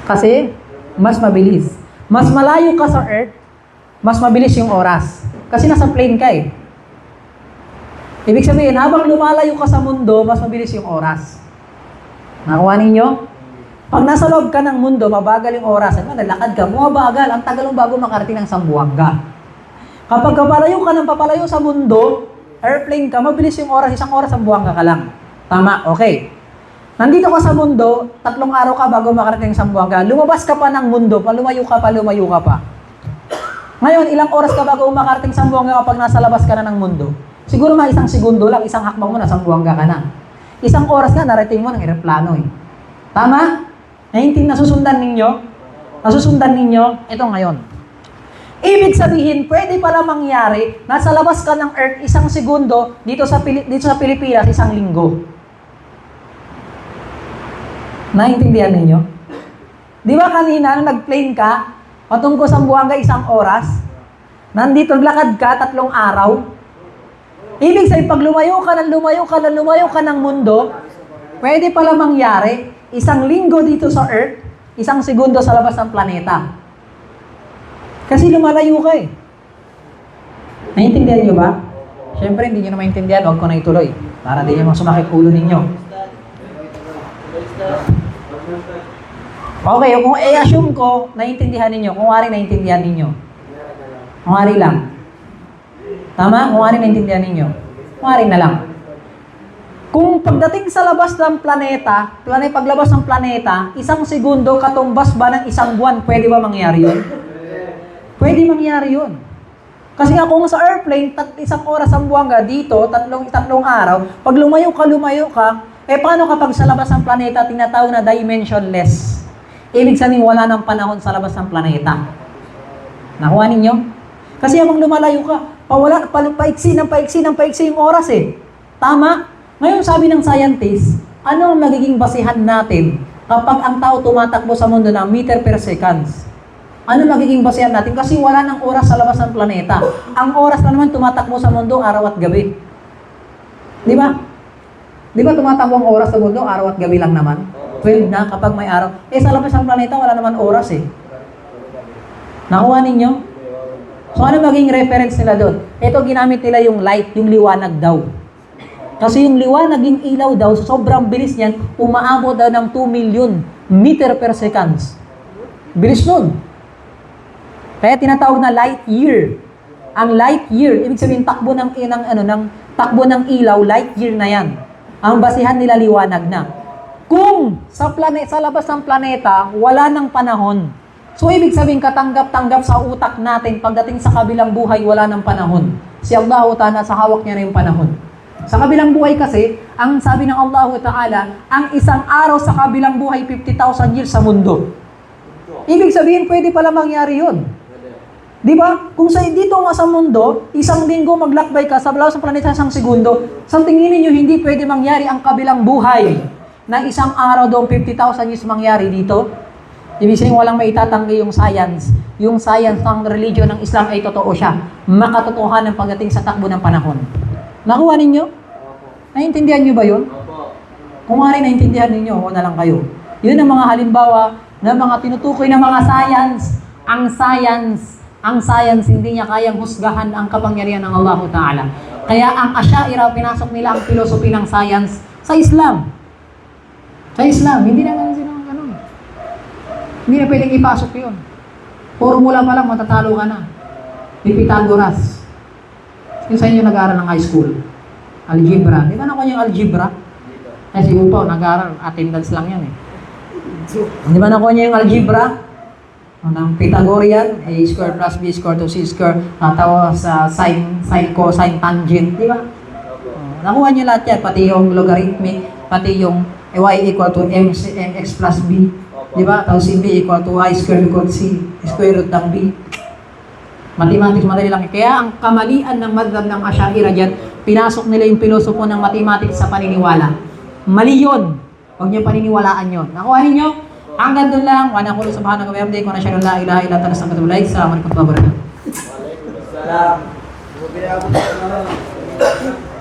Kasi mas mabilis. Mas malayo ka sa Earth, mas mabilis yung oras. Kasi nasa plane ka eh. Ibig sabihin, habang lumalayo ka sa mundo, mas mabilis yung oras. Nakuha ninyo? Pag nasa loob ka ng mundo, mabagal yung oras. Ano, nalakad ka, bumabagal. Ang tagal bago makarating ng Zamboanga. Kapag papalayo ka ng papalayo sa mundo, airplane ka, mabilis yung oras, 1 oras, Zamboanga ka lang. Tama, okay. Nandito ka sa mundo, 3 araw ka bago makarating ng Zamboanga. Lumabas ka pa ng mundo, lumayo ka pa. Ngayon, ilang oras ka bago makarating sa Zamboanga kapag nasa labas ka na ng mundo? Siguro mga 1 segundo lang, 1 hakbang mo na Zamboanga ka na. 1 oras nga, narating mo ng eroplano eh. Tama? Nasusundan ninyo? Nasusundan ninyo? Ito ngayon. Ibig sabihin, pwede pala mangyari, nasa labas ka ng Earth 1 segundo, dito sa Pilipinas, 1 linggo. Naintindihan ninyo? Di ba kanina, nung nag-plane ka, patungko sa Zamboanga 1 oras, nandito, naglakad ka 3 araw, ibig sabihin, pag lumayo ka ng mundo, pwede pala mangyari, 1 linggo dito sa Earth, 1 segundo sa labas ng planeta. Kasi lumalayo ka eh. Naintindihan nyo ba? Siyempre, hindi nyo na maintindihan, huwag ko na ituloy. Para hindi nyo sumakit ulo ninyo. Okay, kung i-assume ko, naiintindihan ninyo. Kung wari, naiintindihan ninyo. Kung wari lang. Tama? Kung wari, naiintindihan ninyo. Kung wari na lang. Kung pagdating sa labas ng planeta, paglabas ng planeta, 1 segundo katumbas ba ng 1 buwan, pwede ba mangyari yun? Pwede mangyari yun. Kasi nga kung sa airplane, 1 oras ang buwanga dito, 3 araw, pag lumayo ka, eh paano kapag sa labas ng planeta, tinatawag na dimensionless? Ibig sabihin, wala ng panahon sa labas ng planeta. Nakuha ninyo? Kasi habang lumalayo ka, paiksi yung oras eh. Tama? Ngayon sabi ng scientist, ano ang magiging basihan natin kapag ang tao tumatakbo sa mundo ng meter per seconds? Ano magiging basihan natin? Kasi wala ng oras sa labas ng planeta. Ang oras na naman tumatakbo sa mundo araw at gabi. Di ba? Di ba tumatakbo ang oras sa mundo araw at gabi lang naman? 12 na kapag may araw. Eh sa labas ng planeta wala naman oras eh. Nakuha ninyo? So ano maging reference nila doon? Ito ginamit nila yung light, yung liwanag daw. Kasi yung liwanag, yung ilaw daw, sobrang bilis niyan, umaabot daw ng 2 million meter per seconds. Bilis nun. Kaya tinatawag na light year. Ang light year, ibig sabihin takbo ng ilaw, light year na 'yan. Ang basihan nila liwanag na. Kung sa labas ng planeta, wala ng panahon. So ibig sabihin katanggap-tanggap sa utak natin pagdating sa kabilang buhay wala ng panahon. Si Allah Ta'ala sa hawak niya na yung panahon. Sa kabilang buhay kasi, ang sabi ng Allah Ta'ala, ang 1 araw sa kabilang buhay 50,000 years sa mundo. Ibig sabihin pwede pala mangyari 'yun. Di ba? Kung dito nga sa mundo, 1 linggo maglakbay ka sa labas ng planeta 1 segundo, sa tingin niyo hindi pwede mangyari ang kabilang buhay na 1 araw doon 50,000 years mangyari dito? Ibig sabihin walang maitatanggi yung science. Yung science ng religion ng Islam ay totoo siya. Makatotohanan pagdating sa takbo ng panahon. Nakuha ninyo? Naiintindihan nyo ba yun? Kung nga rin naiintindihan ninyo, o na lang kayo. Yun ang mga halimbawa ng mga tinutukoy ng mga science. Ang science, hindi niya kayang husgahan ang kapangyarihan ng Allah Ta'ala. Kaya ang Asy'ariyah, pinasok nila ang philosophy ng science sa Islam. Sa Islam, hindi naman sila ganun. Hindi na pwedeng ipasok yun. Formula pa lang, matatalo ka na. Ni Pythagoras. Yung sa inyo nag-aaral ng high school. Algebra. Di ba nakuha yung algebra? Eh, siguro po, nag-aaral. Attendance lang yan eh. Di ba nakuha niya yung algebra? Ng Pythagorean, A square plus B square to C square, natawa sa sine, cosine, tangent, di ba? Nakuha niyo lahat yan, pati yung logarithmic, pati yung y equal to mx plus b, di ba? Tapos si b equal to y square equal to c, square root ng b. Mathematics, madali lang. Kaya ang kamalian ng madhab ng Asy'ariyah dyan, pinasok nila yung pilosopo ng mathematics sa paniniwala. Mali yun. Huwag niyo paniniwalaan yun. Nakuha ninyo? Hanggang doon lang. Wa naqulu subhanaka wa bihamdika wa nashhadu an la ilaha illa anta nastaghfiruka wa natubu ilaik. Assalamu alaikum warahmatullahi wabarakatuh.